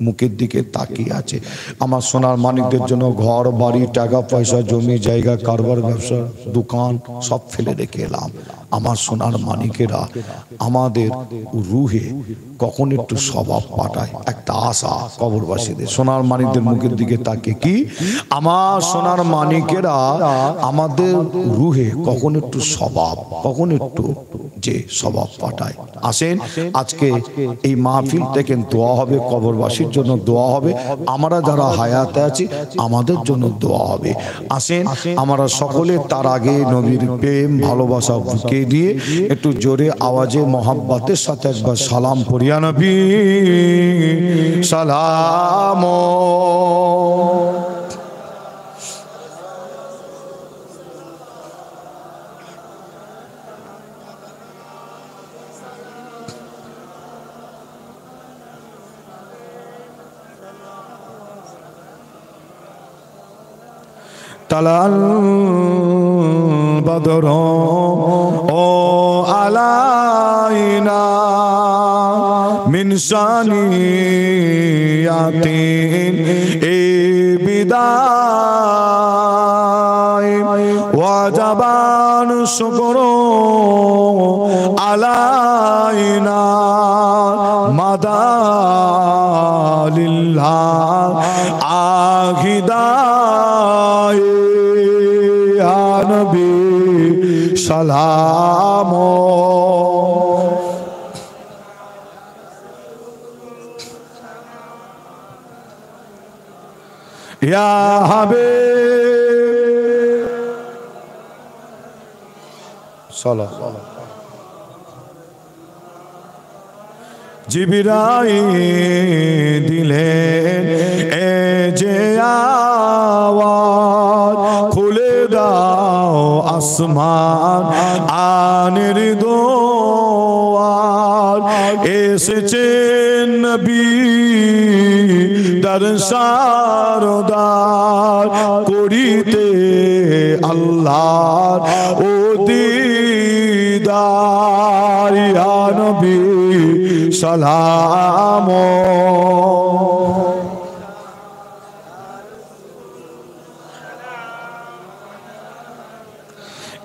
মুখের দিকে তাকিয়ে আছে। আমার সোনার মানিকদের জন্য ঘর বাড়ি টাকা পয়সা জমি জায়গা কারবার ব্যবসা দোকান সব ফেলে রেখে এলাম। আমার সোনার মানিকেরা আমাদের রুহে কখন একটু স্বভাব পাঠায়, একটা আশা কবরবাসীদের। সোনার মানিকদের মুখের দিকে তাকিয়ে কি আমার সোনার মানিকেরা আমাদের রুহে কখন একটু স্বভাব, কখন একটু যে স্বভাব পাঠায়। আসেন, আজকে এই মাহফিল থেকে দোয়া হবে, কবরবাসীর জন্য দোয়া হবে, আমরা যারা হায়াতে আছি আমাদের জন্য দোয়া হবে। আসেন আমরা সকলে তার আগে নবীর প্রেম ভালোবাসা বুকে দিয়ে একটু জোরে আওয়াজে মহাব্বতের সাথে একবার সালাম পড়িয়া নবী সালাম। তালাল বদর ও আলাইনা মিন শানিয়াতিন এ বিদায় ওয়াজাবান শুকর আলাইনা মাদালিল্লাহ আহিদায় নবী সালাম। ইয়া হাবিব সালাম। জিবরাইল দিলেন এ যে আওয়াজ, খুলে দাও আসমান আনের দোয়ার, এসেছেন নবী দরসারদার করিতে আল্লাহর ও দিদার। ইয়া নবী সালাম।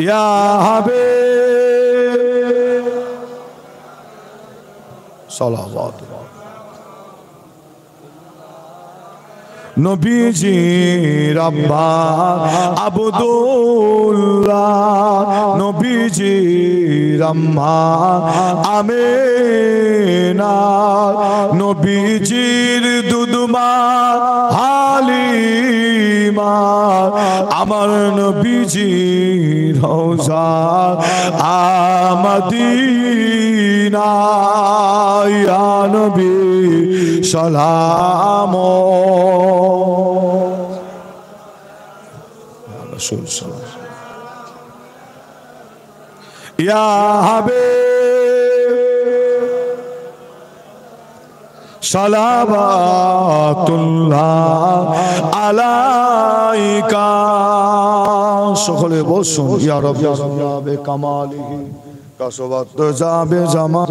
ইয়া হাবিব সালাওয়াত। নবীজির আব্বা আব্দুল্লাহ, নবীজির আম্মা আমেনা, নবীজির দুধমা হালিমা, আমার নবীজির রওজা মদিনা, ইয়া নবী সালাম রাসূল সালাম, ইয়া হাবিব সালাওয়াতুল্লাহ আলাইকা। সকলে বলুন ইয়া রাব্বি যাবে কামালিহি কাসবাত যাবে জামা।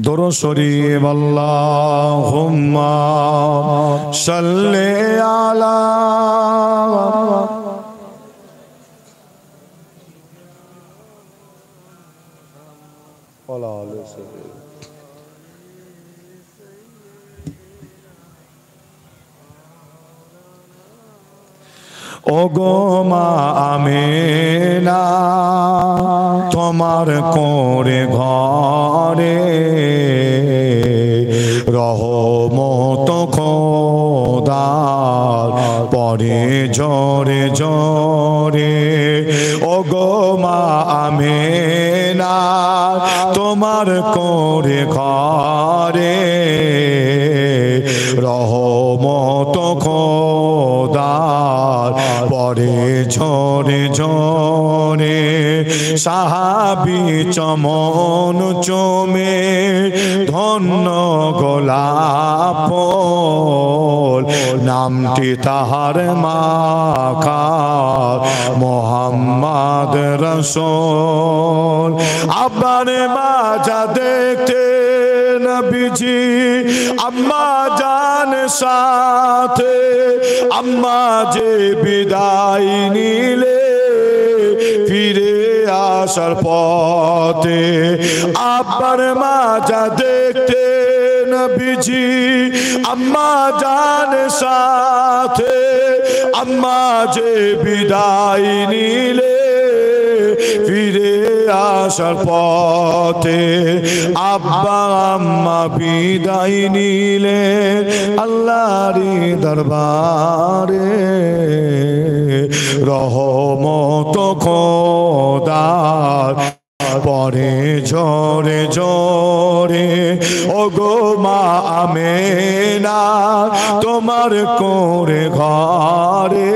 দরুদ শরীফ আল্লাহুম্মা সাল্লি আলা ওগো মা আমেনা, তোমার কোরে ঘরে রহমত খোদার পরে জোরে জোরে, ওগো মা আমেনা, তোমার কোরে ঘরে রহমত খোদার পরে ঝরে ঝরে, সাহাবী চমন চমে ধন্য গোলাপ নামটি তাহার মাখা মোহাম্মদ রাসূল। আব্বার মাজা দেখতে নবীজি আম্মা জান সাথে, আম্মা যে বিদায় নিলে ফিরে আসার পথে, আব্বার মাজা দেখতে নবীজি আম্মা জান সাথে, আম্মা যে বিদায় নিলে ফিরে আসার পথে, আব্বা আম্মা বিদায় নিলে আল্লাহর দরবারে রহমত খোদার পরে ঝরে ঝরে, ওগো মা আমেনা, তোমার কোরে ঘরে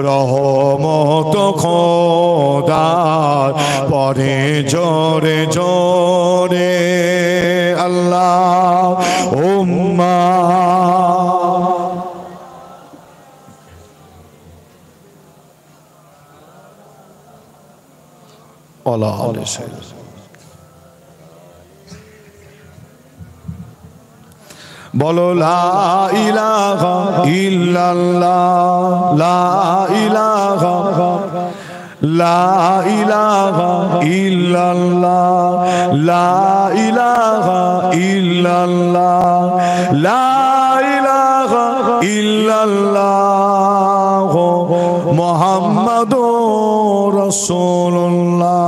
রহমত খোদার পরে ঝরে ঝরে। আল্লাহ উম্মা বলো লা ইলাহা ইল্লাল্লাহ, লা ইলাহা, লা ইলাহা ইল্লাল্লাহ, লা ইলাহা ইল্লাল্লাহ, লা ইলাহা ইল্লাল্লাহ মুহাম্মাদুর রাসূলুল্লাহ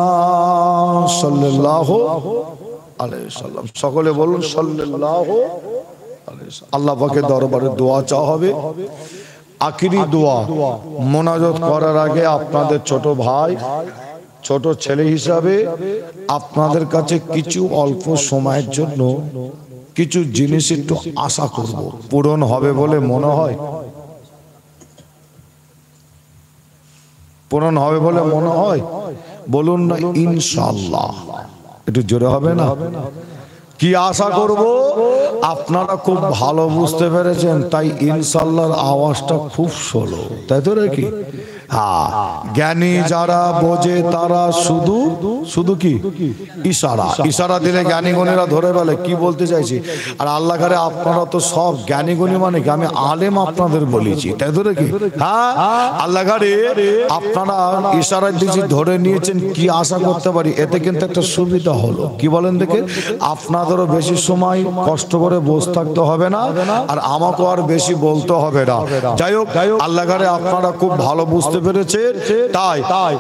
সাল্লাল্লাহু আলাইহি ওয়াসাল্লাম। সকলে বলুন সাল্লাল্লাহু আলাইহি ওয়াসাল্লাম। আল্লাহ পাকের দরবারে দোয়া চাওয়া হবে। আখিরি দোয়া মোনাজাত করার আগে আপনাদের ছোট ভাই ছোট ছেলে হিসাবে আপনাদের কাছে কিছু অল্প সময়ের জন্য কিছু জিনিস একটু আশা করব, পূরণ হবে বলে মনে হয়? পূরণ হবে বলে মনে হয়? বলুন না ইনশাআল্লাহ। একটু জোরে হবে না? কি আশা করব? আপনারা খুব ভালো বুঝতে পেরেছেন, তাই ইনশাআল্লাহর আওয়াজটা খুব স্লো, তাই তো নাকি? হ্যাঁ, জ্ঞানী যারা বোঝে তারা শুধু শুধু কি ইশারা, ইশারা দিলে জ্ঞানী গুণীরা ধরে ফেলে কি বলতে চাইছি। আর আল্লাহ করে আপনারা তো সব জ্ঞানী গুণী, মানে কি আমি আলেম আপনাদের বলেছি, তাই তো নাকি? হ্যাঁ, আল্লাহ করে আপনারা ইশারা দিয়েছি, ধরে নিয়েছেন কি আশা করতে পারি। এতে কিন্তু একটা সুবিধা হলো, কি বলেন দেখে? আপনাদেরও বেশি সময় কষ্ট করে বসে থাকতে হবে না, আর আমাকেও আর বেশি বলতে হবে না। যাই হোক, আল্লাহ করে আপনারা খুব ভালো বুঝতে পেরেছে, তাই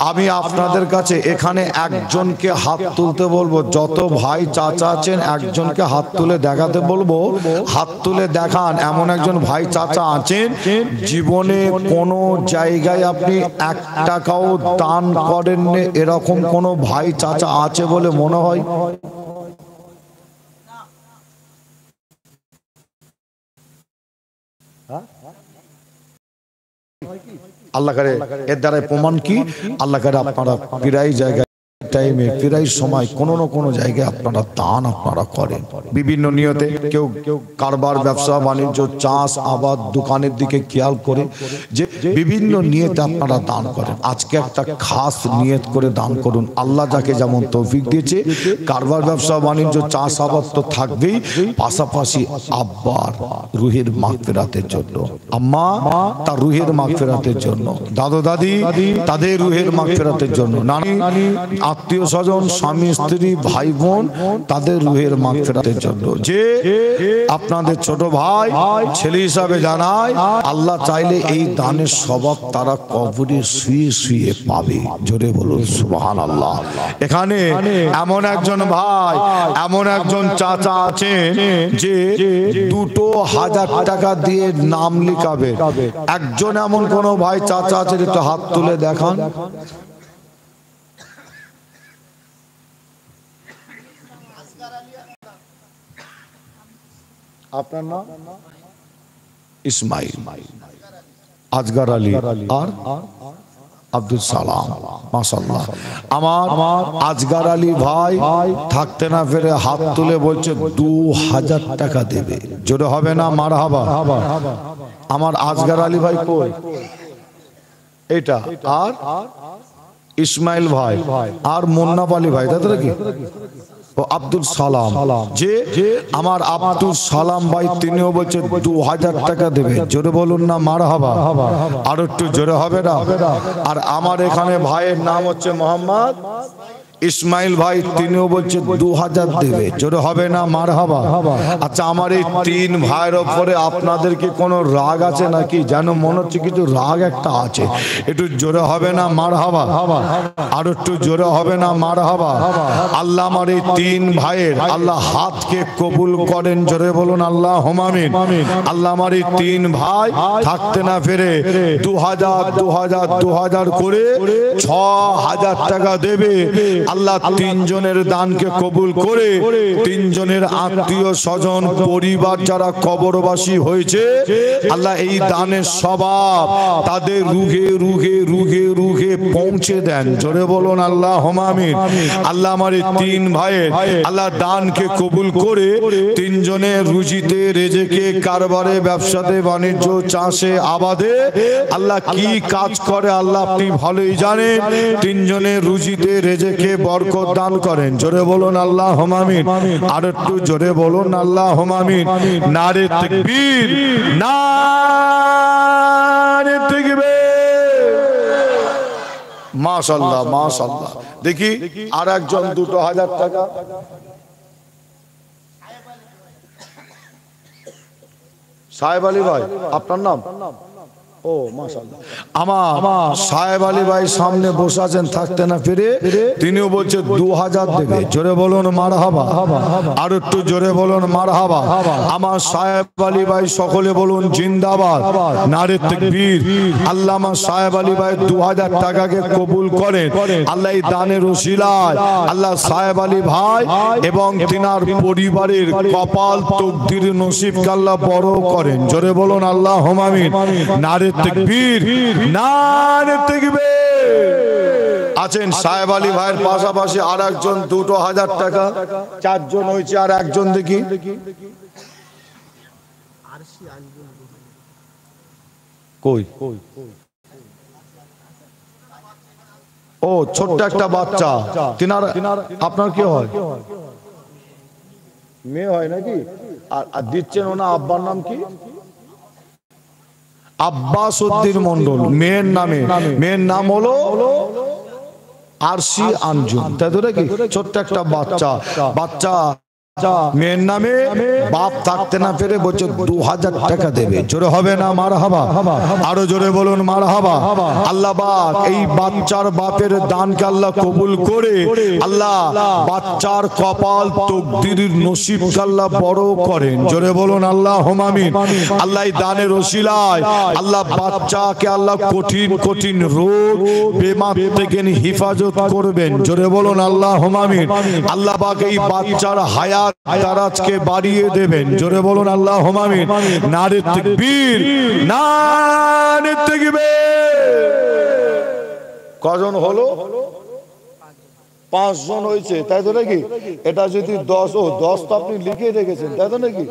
আমি আপনাদের কাছে এখানে একজনকে হাত তুলতে বলবো। যত ভাই চাচা আছেন একজনকে হাত তুলে দেখাতে বলবো। হাত তুলে দেখান এমন একজন ভাই চাচা আছেন জীবনে কোনো জায়গায় আপনি 1 টাকাও দান করেননি, এরকম কোনো ভাই চাচা আছে বলে মনে হয়? আল্লাহ করে এর দ্বারা প্রমাণ কি? আল্লাহ করে আপনারা প্রায় জায়গায় টাইমে প্রায় সময় কোনো না কোনো জায়গায় আপনারা দান আপনারা করেন বিভিন্ন নিয়তে। কেউ কারবার, ব্যবসা বাণিজ্য, চাষ আবাদ, দোকানের দিকে খেয়াল করে যে বিভিন্ন নিয়তে আপনারা দান করেন। আজকে একটা খাস নিয়ত করে দান করুন। আল্লাহ যাকে যেমন তৌফিক দিয়েছে, কারবার, ব্যবসা বাণিজ্য, চাষ আবাদ তো থাকবেই, পাশাপাশি আব্বার রুহের মাগফিরাতের জন্য, আম্মা তার রুহের মাগফিরাতের জন্য, দাদু দাদি তাদের রুহের মাগফিরাতের জন্য, নানি আত্মীয় স্বজন, স্বামী স্ত্রী, ভাই বোন তাদের রুহের মাগফিরাতের জন্য। যে আপনাদের ছোট ভাই ছেলে হিসাবে জানায়, আল্লাহ চাইলে এই দানের স্বভাব তারা কবরে শুয়ে শুয়ে পাবে। জোরে বলুন সুবহানাল্লাহ। এখানে এমন একজন ভাই, এমন একজন চাচা আছেন যে 2000 টাকা দিয়ে নাম লিখাবে। একজন এমন কোন ভাই চাচা আছে, একটু হাত তুলে দেখান। আপনার নাম? ইসমাইল, আজগার আলী আর আব্দুল সালাম। মাশাআল্লাহ, আমার আজগার আলী ভাই থাকতে না পেরে হাত তুলে বলছে 2000 টাকা দেবে। জোরে হবে না মারহাবা? আমার আজগার আলী ভাই কই? এটা আর ইসমাইল ভাই আর মুন্নাফ আলী ভাই, তাই তো নাকি? ও আব্দুল সালাম, যে আমার আব্দুল সালাম ভাই, তিনিও বলছে 2000 টাকা দেবে। জোরে বলুন না মারহাবা? আর একটু জোরে হবে না? আর আমার এখানে ভাইয়ের নাম হচ্ছে মোহাম্মদ ইসমাইল ভাই, তিনিও বলছে 2000 দেবে। জোরে হবে না মারহাবা? আচ্ছা, আমার এই 3 ভাইয়ের উপরে আপনাদের কি কোনো রাগ আছে নাকি? যেন মনে হচ্ছে কিছু রাগ একটা আছে। একটু জোরে হবে না মারহাবা? আর একটু জোরে হবে না মারহাবা? আল্লাহ আমার এই 3 ভাইয়ের আল্লাহ হাতকে কবুল করেন। জোরে বলুন আল্লাহুম্মা আমিন। আল্লাহ আমার এই 3 ভাই থাকতে না পেরে 2000 করে 6000 টাকা দেবে। আল্লাহ 3 জনের দানকে কবুল করে 3 জনের আত্মীয় স্বজন পরিবার যারা কবরবাসী হয়েছে, আল্লাহ এই দানের স্বভাব তাদের রুহে রুহে রুহে রুহে পৌঁছে দেন। জোরে বলুন আল্লাহুম্মা আমিন। আল্লাহ আমার এই 3 ভাইয়ের আল্লাহ দানকে কবুল করে 3 জনের রুজিতে, রেজেকে, কারবারে, ব্যবসাতে, বাণিজ্য, চাষে, আবাদে আল্লাহ কি কাজ করে আল্লাহ আপনি ভালোই জানেন। 3 জনের রুজিতে, রেজেকে বরকত দান করেন। জোরে বলুন আল্লাহুম্মা আমিন। আর একটু জোরে বলুন আল্লাহুম্মা আমিন। নারে তাকবীর, নারে তাকবীর। মাশাআল্লাহ মাশাআল্লাহ। দেখি আর একজন 2000 টাকা। সাহেব আলী ভাই, আপনার নাম? ও মাশাআল্লাহ। আমার সাহেব আলী ভাই সামনে বসে আছেন থাকতে না ফিরে, তিনিও বলছে 2000 দেবে। জোরে বলুন মারহাবা, আর একটু জোরে বলুন মারহাবা। আমার সাহেব আলী ভাই সকলে বলুন জিন্দাবাদ, নারে তাকবীর। আল্লাহ আমার সাহেব আলী ভাই 2000 টাকাকে কবুল করেন। আল্লাহ এই দানের ওসিলায় আল্লাহ সাহেব আলী ভাই এবং তিনার পরিবারের কপাল তকদির নসিবকে আল্লাহ বড় করেন। জোরে বলুন আল্লাহুম্মা আমিন। নারে তাকবীর, নারে তাকবীর। আছেন সাহেব আলী ভাইয়ের পাশাপাশি আর একজন 2000 টাকা, 4 জন হয়েছে। আর একজন দেখি কই? ও ছোট্ট একটা বাচ্চা, তিনার আপনার কি হয়? মেয়ে হয় নাকি? আর দিচ্ছেন ওনা আব্বার নাম কি? আব্বাস উদ্দিন মন্ডল। মেয়ের নামে, মেয়ের নাম হলো আরশি আঞ্জুম, তাই তো নাকি? ছোট্ট একটা বাচ্চা, বাচ্চা মেয়ের নামে বাপ থাকতে না পেরে বলছে 2000 টাকা দেবে। জোরে হবে না মারহাবা? আরো জোরে বলুন মারহাবা। আল্লাহ পাক এই বাচ্চার বাপের দানকে আল্লাহ কবুল করে আল্লাহ বাচ্চার কপাল তকদির নসিবকে আল্লাহ বড় করেন। জোরে বলুন আল্লাহুম্মা আমিন। আল্লাহ এই দানের ওসিলায় আল্লাহ বাচ্চাকে আল্লাহ কঠিন কঠিন রোগ বেমার থেকে হেফাজত করবেন। জোরে বলুন আল্লাহুম্মা আমিন। আল্লাহ পাক এই বাচ্চার হায়াত দারাজকে বাড়িয়ে দেবেন। জোরে বলুন আল্লাহুম্মা আমিন। নারে তাকবীর, নারে তাকবীর। কজন হলো? 5 জন হয়েছে, তাই তো নাকি? এটা যদি 10, ও 10 তো আপনি লিখে রেখেছেন, তাই তো নাকি?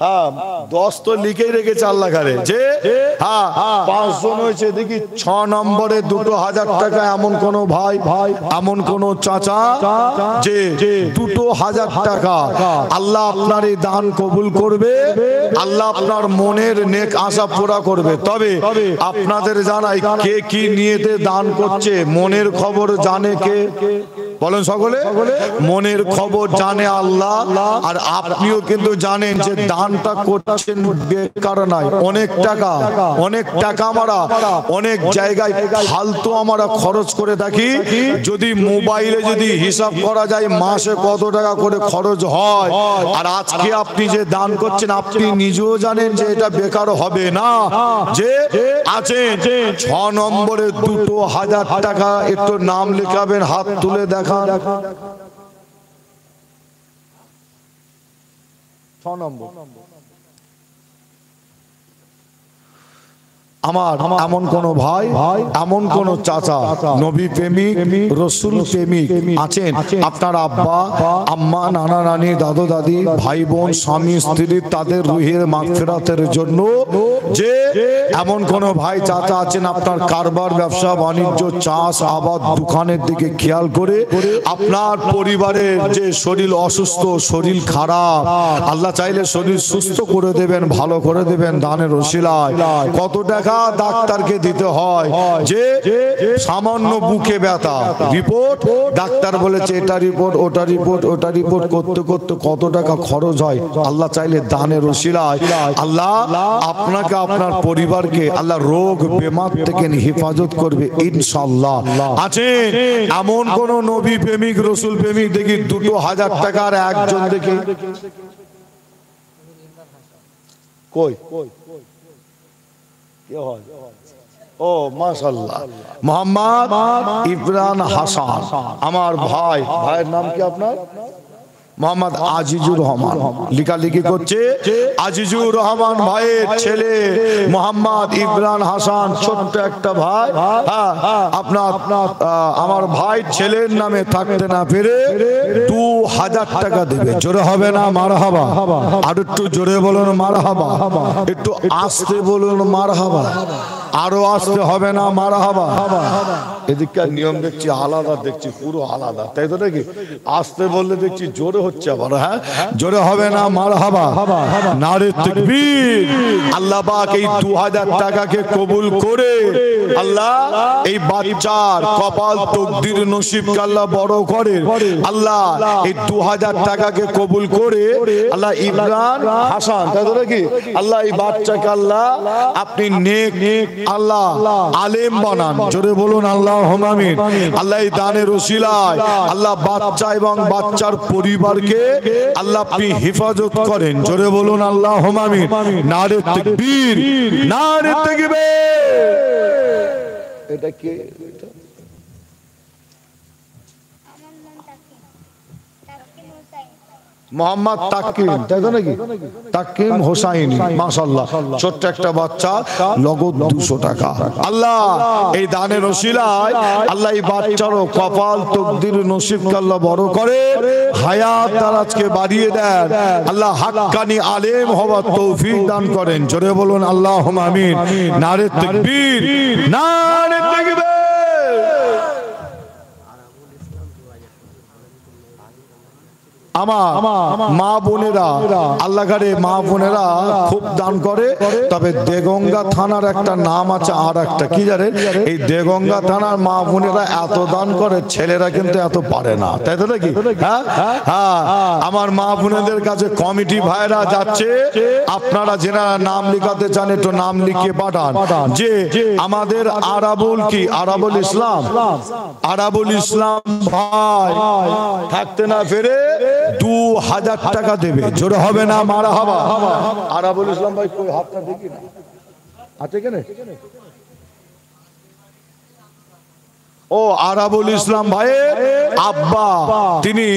হ্যাঁ 10 তো লিখে রেখেছে আল্লাহ ঘরে যে হ্যাঁ 5 জন হয়েছে। দেখি 6 নম্বরে 2000 টাকা এমন কোন ভাই, এমন কোন চাচা যে 2000 টাকা আল্লাহ আপনার এই দান কবুল করবে, আল্লাহ আপনার মনের নেক আশা পুরা করবে। তবে আপনাদের জানাই কে কি নিয়েতে দান করছে, মনের খবর জানে কে? বলেন সকলে। মনের খবর জানে আল্লাহ, আর আপনিও কিন্তু জানেন যে দানটা করছেন বেকার নয়। অনেক টাকা আমরা অনেক জায়গায় ফালতু আমরা খরচ করে থাকি। যদি মোবাইলে যদি হিসাব করা যায় মাসে কত টাকা করে খরচ হয়, আর আজকে আপনি যে দান করছেন আপনি নিজেও জানেন যে এটা বেকার হবে না। যে আছেন 6 নম্বরে 2000 টাকা, একটু নাম লেখাবেন, হাত তুলে দেখান। 6 নম্বর। আমার এমন কোন ভাই, এমন কোন চাচা নবী প্রেমিক রসুল প্রেমিক আছেন, আপনার আব্বা আম্মা নানা নানি দাদু দাদি ভাই বোন স্বামী স্ত্রী তাদের রুহের মাগফিরাতের জন্য যে এমন কোন ভাই চাচা আছেন, আপনার কারবার ব্যবসা বাণিজ্য চাষ আবাদ দোকানের দিকে খেয়াল করে আপনার পরিবারের যে শরীর অসুস্থ, শরীর খারাপ, আল্লাহ চাইলে শরীর সুস্থ করে দেবেন, ভালো করে দেবেন দানের ওসিলায়। কত টাকা ডাক্তারকে দিতে হয়, যে সামান্য বুকে ব্যথা রিপোর্ট, ডাক্তার বলেছে এটা রিপোর্ট ওটা রিপোর্ট ওটা রিপোর্ট করতে করতে কত টাকা খরচ হয়। আল্লাহ চাইলে দানের ওসিলায় আল্লাহ আপনাকে আপনার পরিবারকে আল্লাহ রোগ বেমার থেকে হেফাজত করবে ইনশাআল্লাহ। আছে এমন কোন নবী প্রেমিক রসুল প্রেমিক দেখি 2000 টাকার একজন দেখি কই? ও মাশাআল্লাহ, মোহাম্মদ ইমরান হাসান আমার ভাই। ভাইয়ের নাম কি আপনার? মোহাম্মদ আজিজুর রহমান। লেখালেখি করছে আজিজুর রহমান ভাইয়ের ছেলে মোহাম্মদ ইমরান হাসান, ছোট্ট একটা ভাই। আপনার আমার ভাই ছেলের নামে থাকতে না পেরে 2000 টাকা দেবে। জোরে হবে না মারহাবা? আর একটু জোরে বলুন মারহাবা, একটু আস্তে বলুন মারহাবা, আরো আসতে হবে না মারহাবা? এদিককার নিয়ম দেখছি আলাদা, দেখছি পুরো আলাদা, তাই তো নাকি? আসতে বললে দেখছি জোরে হচ্ছে আবার। হ্যাঁ জোরে হবে না মারহাবা? নারে তাকবীর। আল্লাহ পাক এই 2000 টাকাকে কবুল করে আল্লাহ এই বাচ্চার কপাল তকদির নসিবকে আল্লাহ বড় করে। আল্লাহ এই 2000 টাকাকে কবুল করে আল্লাহ ইমরান হাসান, তাই তো নাকি? আল্লাহ এই বাচ্চাকে আল্লাহ আপনি নেক আল্লাহ আলেম বানান, জোরে বলুন আল্লাহুম্মা আমিন। আল্লাহ এই দানের ওসিলায় আল্লাহ বাচ্চা এবং বাচ্চার পরিবারকে আল্লাহ আপনি হেফাজত করেন, জোরে বলুন আল্লাহুম্মা আমিন। নারে তাকবীর, নারে তাকবীর। এটা কে? মোহাম্মদ তাকিম, তাই তো নাকি? তাকিম হোসাইনি, মাশাআল্লাহ। ছোট্ট একটা বাচ্চা, নগদ 200 টাকা। আল্লাহ এই দানের ওসিলায় আল্লাহ এই বাচ্চারও কপাল তকদির নসিবকে আল্লাহ বড় করে, হায়াত দারাজকে বাড়িয়ে দেন। আল্লাহ হাক্কানি আলেম হওয়ার তৌফিক দান করেন, জোরে বলুন আল্লাহুম্মা আমিন। নারে তাকবীর, নারে তাকবীর। আমার মা বোনেরা, আল্লাহ ঘরে মা বোনেরা খুব দান করে। তবে দেগঙ্গা থানার একটা নাম আছে, আর একটা কি জানেন? এই দেগঙ্গা থানার মা বোনেরা এত দান করে, ছেলেরা কিন্তু এত পারে না, তাই তো নাকি? হ্যাঁ হ্যাঁ, আমার মা বোনেদের কাছে কমিটি ভাইরা যাচ্ছে, আপনারা যারা নাম লিখাতে চান একটু নাম লিখিয়ে পাঠান। যে আমাদের আরাবুল কি আরাবুল ইসলাম, আরাবুল ইসলাম ভাই থাকতে না ফেরে 2000 টাকা দেবে, জোরে হবে না মারা হবা। আরাবুল ইসলাম ভাই কই? হাতটা দেখি না, আছে কেন? ও আরাবুল ইসলাম ভাইয়ের আব্বা, তিনি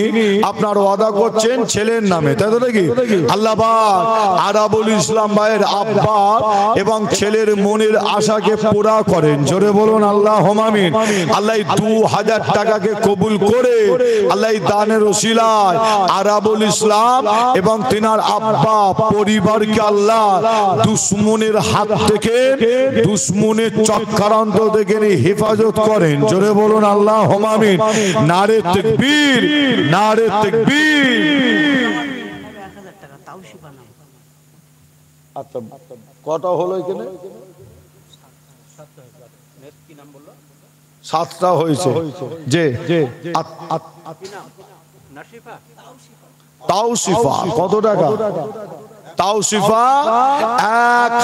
আপনার ওয়াদা করছেন ছেলের নামে, তাই তো নাকি? আল্লাহ পাক আরাবুল ইসলাম ভাইয়ের আব্বা এবং ছেলের মনের আশাকে পুরা করেন, জোরে বলুন আল্লাহুম্মা আমিন। আল্লাহ 2000 টাকাকে কবুল করে আল্লাহ দানের ওসিলায় আরাবুল ইসলাম এবং তিনার আব্বা পরিবারকে আল্লাহ দুশমনের হাত থেকে, দুশমনের চক্রান্ত থেকে হেফাজত করেন, জোরে বলুন আল্লাহুম্মা আমিন। নারে তাকবীর, নারে তাকবীর। আচ্ছা কত হলো এখানে? 7টা হয়েছে। যে তাওসিফা কত টাকা? তাওসিফা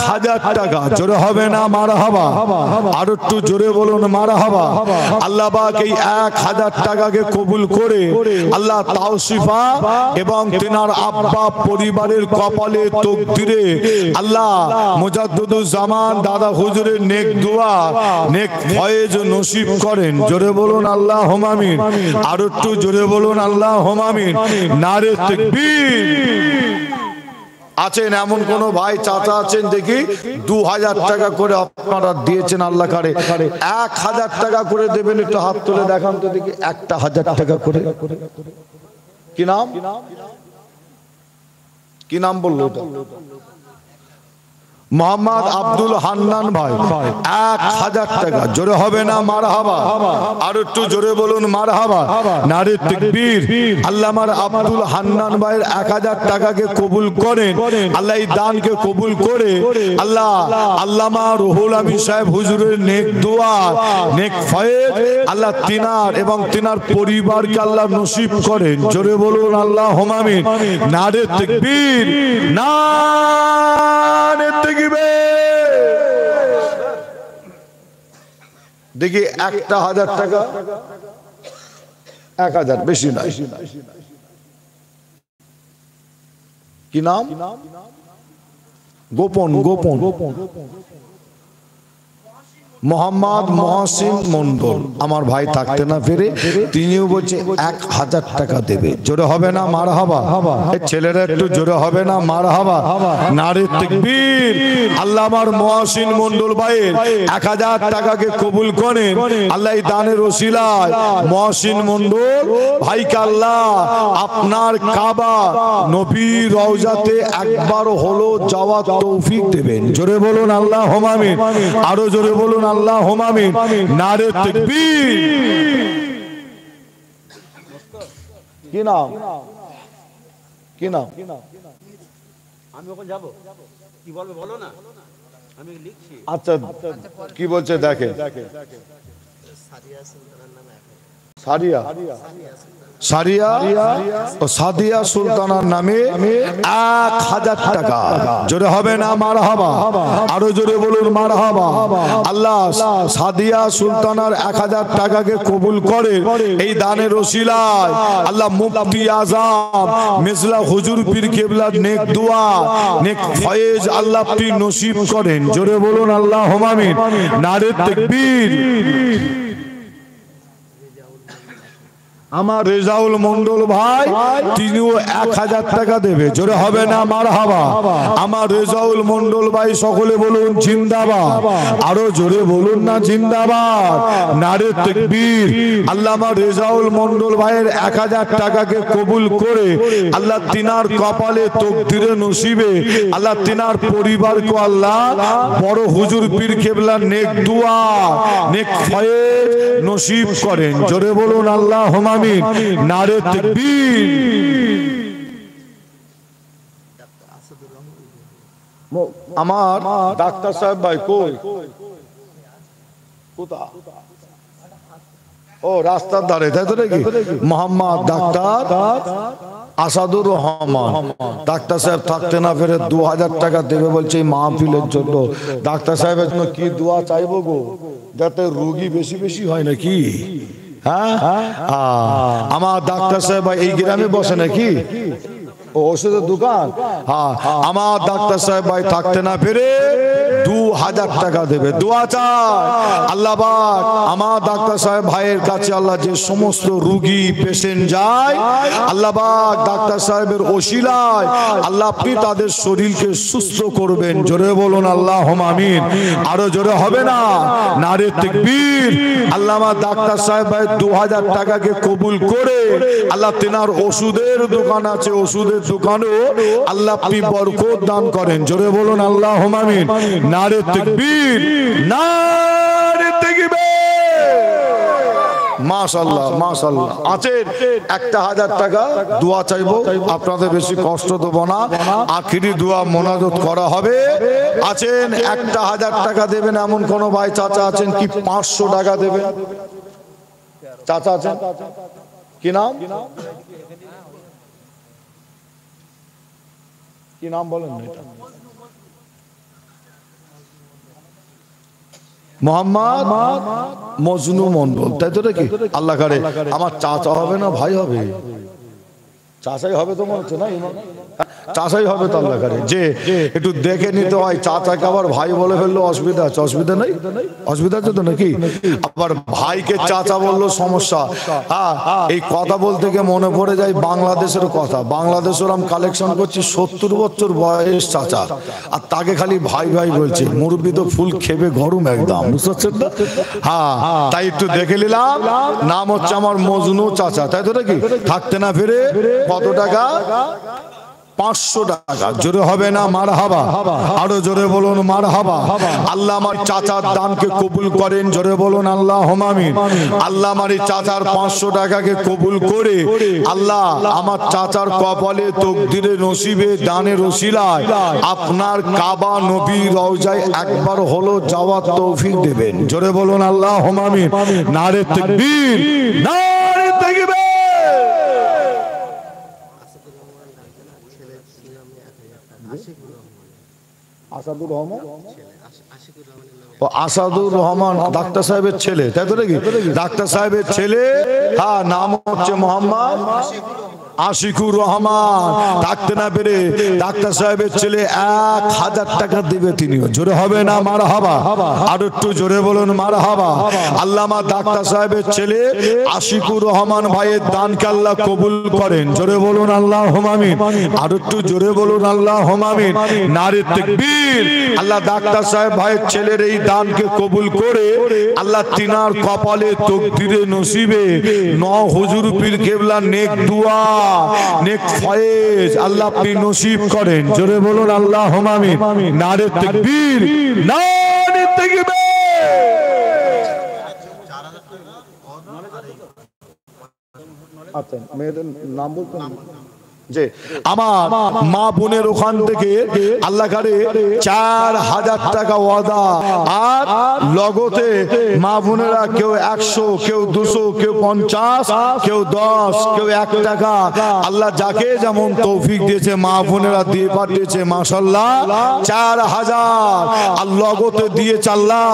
1000 টাকা, জোরে হবে না মারহাবা? আর একটু জোরে বলুন মারহাবা। আল্লাহ পাক এই 1000 টাকাকে কবুল করে আল্লাহ তাওসিফা এবং তিনার আব্বা পরিবারের কপালে তকদিরে আল্লাহ মুজাদ্দিদুজ জামান দাদা হুজুরের নেক দোয়া, নেক ফয়েজ নসিব করেন, জোরে বলুন আল্লাহুম্মা আমিন। আর একটু জোরে বলুন আল্লাহুম্মা আমিন। নারে তাকবীর। আছেন এমন কোন ভাই চাচা আছেন দেখি 2000 টাকা করে আপনারা দিয়েছেন আল্লাহ কারে? 1000 টাকা করে দেবেন, একটু হাত তুলে দেখান তো দেখি। 1000 টাকা করে। কি নাম? কি নাম বললো? মোহাম্মদ আব্দুল হান্নান ভাই 1000 টাকা, জোরে হবে না মারহাবা? আর একটু জোরে বলুন মারহাবা। নারে তাকবীর। আল্লামার আব্দুল হান্নান ভাইয়ের 1000 টাকাকে কবুল করেন আল্লাহ, এই দানকে কবুল করে আল্লাহ আল্লামা রুহুল আমিন সাহেব হুজুরের নেক দোয়া, নেক ফয়েজ আল্লাহ তিনার এবং তিনার পরিবারকে আল্লাহ নসিব করেন, জোরে বলুন আল্লাহুম্মা আমিন। নারে তাকবীর, নারে তাকবীর। দেখি 1000 টাকা, 1000 বেশি না। কি নাম? গোপন, গোপন মোহাম্মদ মহসিন মন্ডল আমার ভাই থাকতে না ফেরে তিনিও বলছে 1000 টাকা দেবে, জোরে হবে না মারহাবা? ছেলেরা একটু জোরে হবে না মারহাবা? নারে তাকবীর। আল্লাহ আমার মহসিন মন্ডল ভাইয়ের 1000 টাকাকে কবুল করেন আল্লাহ, এই দানের ওসিলায় মহসিন মন্ডল ভাইকে আল্লাহ আপনার কাবা নবী রওজাতে একবার হলো যাওয়ার তৌফিক দেবেন, জোরে বলুন আল্লাহুম্মা আমিন। আরো জোরে বলুন আল্লাহুম্মা আমিন। নারে তাকবীর। কি নাম? কি নাম? আমি ওখানে যাব, কি বলবে বলো না, আমি লিখছি। আচ্ছা কি বলছে দেখে। সাদিয়া সুলতানা সারিয়া সারিয়া ও সাদিয়া সুলতানার নামে 1000 টাকা। জোরে হবে না মারহাবা? আরো জোরে বলুন মারহাবা। আল্লাহ সাদিয়া সুলতানার 1000 টাকাকে কবুল করে এই দানের ওসিলায় আল্লাহ মুফতি আজম মিসলা হুজুর পীর কেবলার নেক দোয়া নেক ফয়েজ আল্লাহ আপনি নসিব করেন। জোরে বলুন আল্লাহুম্মা আমিন। নারে তাকবীর। আমার রেজাউল মন্ডল ভাই তিনিও 1000 টাকা দেবে। জোরে হবে না মারহাবা? আমার রেজাউল মন্ডল ভাই সকলে বলুন জিন্দাবাদ। আরো জোরে বলুন না জিন্দাবাদ। নারে তাকবীর। আল্লাহ আমার রেজাউল মন্ডল ভাইয়ের 1000 টাকাকে কবুল করে আল্লাহ তিনার কপালে তকদিরে নসিবে আল্লাহ তিনার পরিবারকে আল্লাহ বড় হুজুর পীর কেবলার নেক দোয়া নেক ফয়েজ নসিব করেন। জোরে বলুন আল্লাহুম্মা আমিন। নারে তাকবীর। আমার ডাক্তার সাহেব ভাই কই? কোথা? ও রাস্তার ধারে, তাই তো নাকি? মোহাম্মদ ডাক্তার আসাদুর রহমান। ডাক্তার সাহেব থাকতে না ফেরে 2000 টাকা দেবে বলছে এই মাহফিলের জন্য। ডাক্তার সাহেবের জন্য কি দোয়া চাইবো গো? যাতে রোগী বেশি বেশি হয় নাকি? হ্যাঁ, আমার ডাক্তার সাহেব এই গ্রামে বসে নাকি? ওষুধের দোকান। হ্যাঁ, আমার ডাক্তার সাহেব ভাই থাকতে না পেরে 2000 টাকা দেবে। দোয়া চাই আল্লাহ পাক আমার ডাক্তার সাহেব ভাইয়ের কাছে আল্লাহ যে সমস্ত রোগী পেশেন্ট যায় আল্লাহ পাক ডাক্তার সাহেবের ওসিলায় আল্লাহ আপনি তাদের শরীরকে সুস্থ করবেন। জোরে বলুন আল্লাহুম্মা আমিন। আরো জোরে হবে না? নারে তাকবীর। আল্লাহ আমার ডাক্তার সাহেব ভাই 2000 টাকাকে কবুল করে আল্লাহ তিনার ওষুধের দোকান আছে, ওষুধের দোকানেও আল্লাহ আপনি বরকত দান করেন। জোরে বলুন আল্লাহুম্মা আমিন। নারে তাকবীর। নারে তাকবীর। মাশাআল্লাহ মাশাআল্লাহ। আছেন 1000 টাকা দোয়া চাইবো, আপনাদের বেশি কষ্ট দেব না। আখিরি দোয়া মোনাজাত করা হবে। আছেন 1000 টাকা দেবেন এমন কোন ভাই চাচা আছেন কি 500 টাকা দেবেন? চাচা আছেন? কি নাম? কি নাম বলেন? মোহাম্মদ মজনু মন্ডল, তাই তো নাকি? আল্লাহ করে আমার চাচা হবে না ভাই হবে? চাচাই হবে তো মনে হচ্ছে না? চাচাই হবে তো আল্লাহ করে। যে একটু দেখে নিতে হয় চাচাকে আবার ভাই বলে ফেললো অসুবিধা আছে? অসুবিধা নেই, অসুবিধা আছে তো নাকি? আবার ভাইকে চাচা বললো সমস্যা। হ্যাঁ, এই কথা বলতে গিয়ে মনে পড়ে যায় বাংলাদেশের কথা। বাংলাদেশের আমি কালেকশন করছি 70 বছর বয়স চাচা, আর তাকে খালি ভাই ভাই বলছে। মুরব্বি তো ফুল খেবে গরম একদম, বুঝতে পারছেন না? হ্যাঁ, তাই একটু দেখে নিলাম। নাম হচ্ছে আমার মজনু চাচা, তাই তো নাকি? থাকতে না ফিরে কত টাকা? 500 টাকা। জোরে হবে না মারহাবা? আরো জোরে বলুন মারহাবা। আল্লাহ আমার চাচার দানকে কবুল করেন। জোরে বলুন আল্লাহুম্মা আমিন। আল্লাহ আমার এই চাচার 500 টাকাকে কবুল করে আল্লাহ আমার চাচার কপালে তকদিরে নসিবে দানের ওসিলায় আপনার কাবা নবী রওজায় একবার হলো যাওয়ার তৌফিক দেবেন। জোরে বলুন আল্লাহুম্মা আমিন। নারে তাকবীর। নারে তাকবীর। আসাদুর রহমান, আসাদুর রহমান ডাক্তার সাহেবের ছেলে, তাই তো নাকি? ডাক্তার সাহেবের ছেলে। হ্যাঁ, নাম হচ্ছে মোহাম্মদ আশিকুর রহমান। থাকতে না পেরে ডাক্তার সাহেবের ছেলে 1000 টাকা দিবে তিনিও। জোরে হবে না মারহাবা? আর একটু জোরে বলুন মারহাবা। আল্লাহ আমার ডাক্তার সাহেবের ছেলে আশিকুর রহমান ভাইয়ের দানকে আল্লাহ কবুল করেন। জোরে বলুন আল্লাহুম্মা আমিন। আর একটু জোরে বলুন আল্লাহুম্মা আমিন। নারে তাকবীর। আল্লাহ ডাক্তার সাহেব ভাইয়ের ছেলের এই দানকে কবুল করে আল্লাহ তিনার কপালে তকদিরে নসিবে হুজুর পীর কেবলা নেক দোয়া নেক ফয়েজ আল্লাহ আপনি নসিব করেন। জোরে বলুন আল্লাহুম্মা আমিন। নারে তাকবীর। নারে তাকবীর। আচ্ছা, মেয়েদের নাম বলতেন যে আমার মা বোনের ওখান থেকে আল্লাহ কারে 4000 টাকা ওয়াদা আর লগতে মা বোনেরা কেউ 100 কেউ 200 কেউ 50 কেউ 10 কেউ 1 টাকা আল্লাহ যাকে যেমন তৌফিক দিয়েছে মা বোনেরা দিয়ে পাঠিয়েছে মাশাআল্লাহ 4000 আর লগতে দিয়েছে আল্লাহ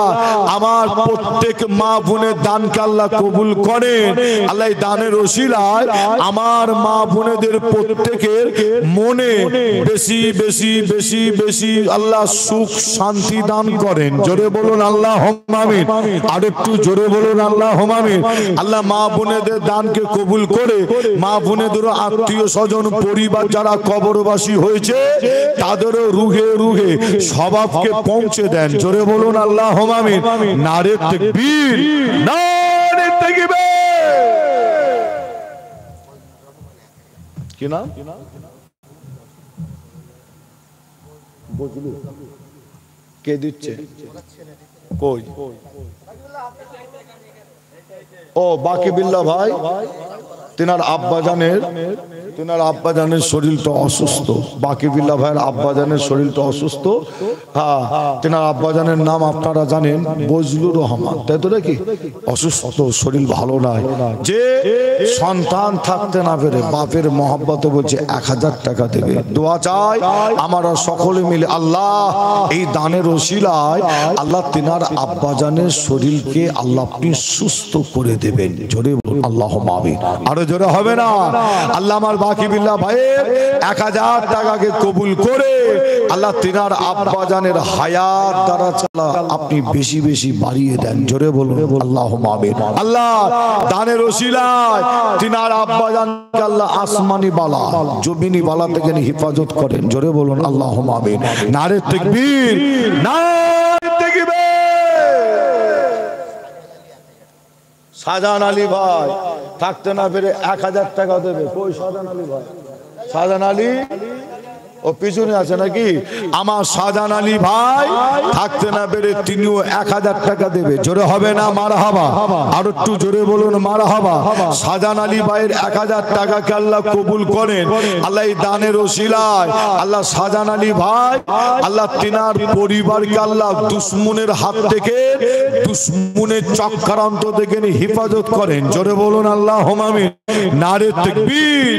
আমার প্রত্যেক মা বোনের দানকে আল্লাহ কবুল করেন আল্লাহ দানের ওসিলায় আমার মা বোনেদের প্রত্যেকের মনে বেশি বেশি বেশি বেশি আল্লাহ সুখ শান্তি দান করেন জোরে বলুন আল্লাহুম্মা আমিন আর একটু জোরে বলুন আল্লাহুম্মা আমিন আল্লাহ মা বোনেদের দানকে কবুল করে মা বোনেদের আত্মীয় স্বজন পরিবার যারা কবরবাসী হয়েছে তাদেরও রুহে রুহে স্বভাবকে পৌঁছে দেন জোরে বলুন আল্লাহুম্মা আমিন নারে তাকবীর নারে তাকবীর কি নাম বুঝলি কে দিচ্ছে কই ও বাকি বিল্লাহ ভাই তিনার আব্বাজানের শরীরটা অসুস্থ বাকি বিল্লাহ ভাইয়ের আব্বাজানের শরীরটা অসুস্থ হ্যাঁ তিনার আব্বাজানের নাম আপনারা জানেন বজলুর রহমান তাই তো নাকি অসুস্থ শরীর ভালো নাই যে সন্তান থাকতে না পেরে বাপের মহব্বতে বলছে 1000 টাকা দেবে দোয়া চাই আমরা সকলে মিলে আল্লাহ এই দানের ওসিলায় আল্লাহ তিনার আব্বাজানের শরীরকে আল্লাহ আপনি সুস্থ করে দেবেন জোরে বলুন আল্লাহুম্মা আমিন আরো জোরে হবে না আল্লাহ আমার বাকি বিল্লাহ ভাইয়ের 1000 টাকাকে কবুল করে আল্লাহ তিনার আব্বাজানের হায়াত দ্বারা চালা আপনি বেশি বেশি বাড়িয়ে দেন জোরে বলুন আল্লাহুম্মা আমিন আল্লাহ দানের ওসিলায় তিনার আব্বাজানকে আল্লাহ আসমানি বালা জমিনি বালা থেকে হেফাজত করেন জোরে বলুন আল্লাহুম্মা আমিন নারে তাকবীর নারে তাকবীর শাহজাহান আলী ভাই থাকতে না পেরে 1000 টাকা দেবে কই শাহজাহান আলী ভাই শাহজাহান আলী ও পিছনে আছে নাকি আমার শাহজাহান আলী ভাই থাকতে না পেরে তিনিও 1000 টাকা দেবে জোরে হবে না মারহাবা আর একটু জোরে বলুন মারহাবা শাহজাহান আলী ভাইয়ের 1000 টাকাকে আল্লাহ কবুল করেন আল্লাহ এই দানের ওসিলায় আল্লাহ শাহজাহান আলী ভাই আল্লাহ তিনার পরিবারকে আল্লাহ দুশমনের হাত থেকে দুশমনের চক্রান্ত থেকে হেফাজত করেন জোরে বলুন আল্লাহুম্মা আমিন নারে তাকবীর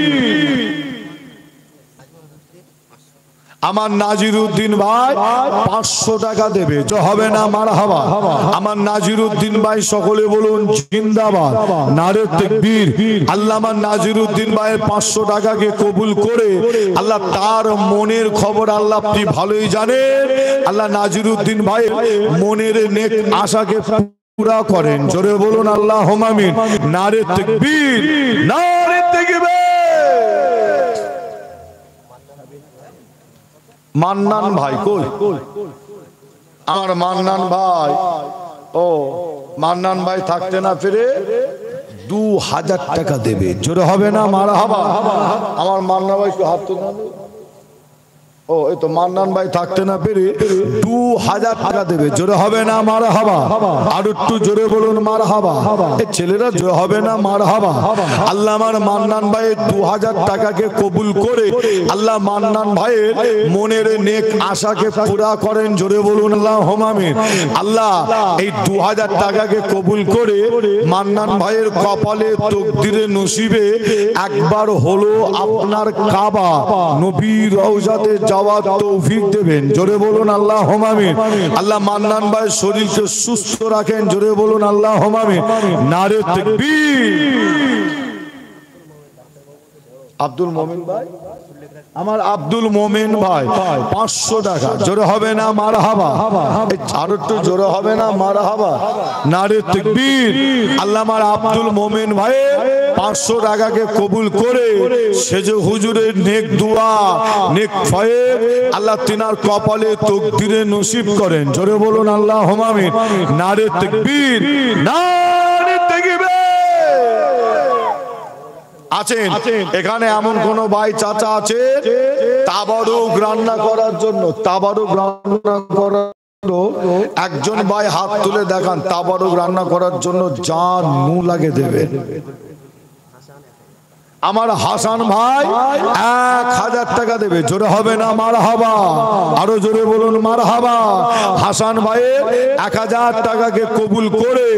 আমার নাজিরউদ্দিন ভাই 500 টাকা দেবে তো হবে না মারহাবা আমার নাজিরউদ্দিন ভাই সকলে বলুন জিন্দাবাদ নারে তাকবীর আল্লাহ আমার নাজিরউদ্দিন ভাইয়ের 500 টাকাকে কবুল করে আল্লাহ তার মনের খবর আল্লাহ আপনি ভালোই জানেন আল্লাহ নাজিরউদ্দিন ভাইয়ের মনের নেক আশাকে পুরা করেন জোরে বলুন আল্লাহুম্মা আমিন নারে তাকবীর নারে তাকবীর মান্নান ভাই কই আমার মান্নান ভাই ও মান্নান ভাই থাকতে না পেরে 2000 টাকা দেবে জোরে হবে না মারহাবা আমার মান্নান ভাই একটু হাত তুলে ও এই তো মান্নান ভাই থাকতে না পেরে 2000 টাকা দেবে জোরে হবে না মারহাবা আর একটু জোরে বলুন মারহাবা এই ছেলেরা জোরে হবে না মারহাবা আল্লাহ আমার মান্নান ভাইয়ের 2000 টাকাকে কবুল করে আল্লাহ মান্নান ভাইয়ের মনের নেক আশাকে পুরা করেন জোরে বলুন আল্লাহুম্মা আমিন আল্লাহ এই 2000 টাকাকে কবুল করে মান্নান ভাইয়ের কপালে তকদিরে নসিবে একবার হলো আপনার কাবা নবীর রওজাতে যাওয়ার তৌফিক দেবেন জোরে বলুন আল্লাহুম্মা আমিন আল্লাহ মান্নান ভাইয়ের শরীরকে সুস্থ রাখেন জোরে বলুন আল্লাহুম্মা আমিন নারে তাকবীর আব্দুল মোমিন ভাই আমার আব্দুল মোমিন ভাই 500 টাকা জোরে হবে না মারহাবা আর একটু জোরে হবে না মারহাবা নারে তাকবীর আল্লাহ আমার আব্দুল মোমিন ভাই 500 টাকাকে কবুল করে সেজে হুজুরের নেক দোয়া নেক ফয়েজ আল্লাহ তিনার কপালে তকদিরে নসিব করেন জোরে বলুন আল্লাহুম্মা আমিন নারে তাকবীর নারে তাকবীর আছেন এখানে এমন কোন ভাই চাচা আছে তাবারুক রান্না করার জন্য একজন ভাই হাত তুলে দেখান তাবারুক রান্না করার জন্য যা নু লাগে দেবে আমার হাসান ভাই 1000 টাকা দেবে। জোরে হবে না মারহাবা? আরো জোরে বলুন মারহাবা। হাসান ভাইয়ের 1000 টাকাকে কবুল করে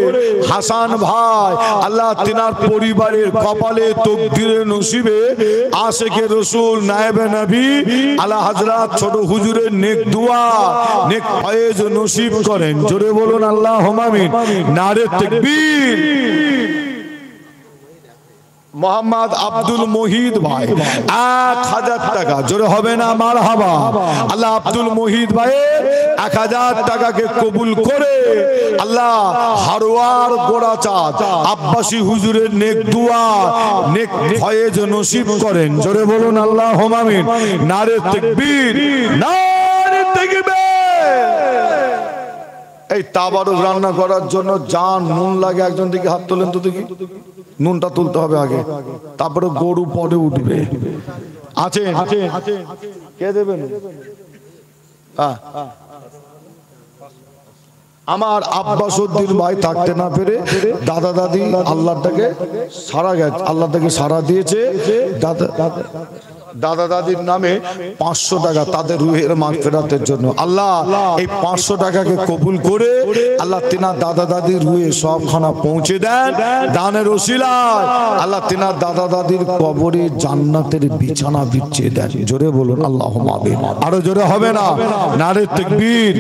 হাসান ভাই আল্লাহ তিনার পরিবারের কপালে তকদিরে নসিবে আশিকে রাসূল নায়েবে নবী আলা হযরত ছোট হুজুরের নেক দোয়া নেক ফয়েজ নসিব করেন। জোরে বলুন আল্লাহুম্মা আমিন। নারে তাকবীর। মোহাম্মদ আব্দুল মহিদ ভাই 1000 টাকা। জোরে হবে না মারহাবা? আল্লাহ আব্দুল মহিদ ভাই 1000 টাকাকে কবুল করে আল্লাহ হারোয়ার গোড়াচাঁদ আব্বাসী হুজুরের নেক দোয়া নেক ফয়েজ নসিব করেন। জোরে বলুন আল্লাহুম্মা আমিন। নারে তাকবীর, নারে তাকবীর। এই তাবারুক রান্না করার জন্য যা নুন লাগে একজন দিকে হাত তোলেন তো দেখি। নুনটা তুলতে হবে আগে, তারপরে গরু পরে উঠবে। আছেন? কে দেবেন? আমার আব্বাসউদ্দিন ভাই থাকতে না পেরে দাদা দাদি আল্লাহটাকে সারা গেছে, আল্লাহটাকে সারা দিয়েছে। দাদা দাদির নামে 500 টাকা তাদের রুহের মাগফিরাতের জন্য। আল্লাহ এই 500 টাকাকে কবুল করে আল্লাহ তিনার দাদা দাদির রুহে সবখানা পৌঁছে দেন দানের ওসিলায়। আল্লাহ তিনার দাদা দাদির কবরে জান্নাতের বিছানা বিছিয়ে দেন। জোরে বলুন আল্লাহুম্মা আমিন। আরো জোরে হবে না? নারে তাকবীর।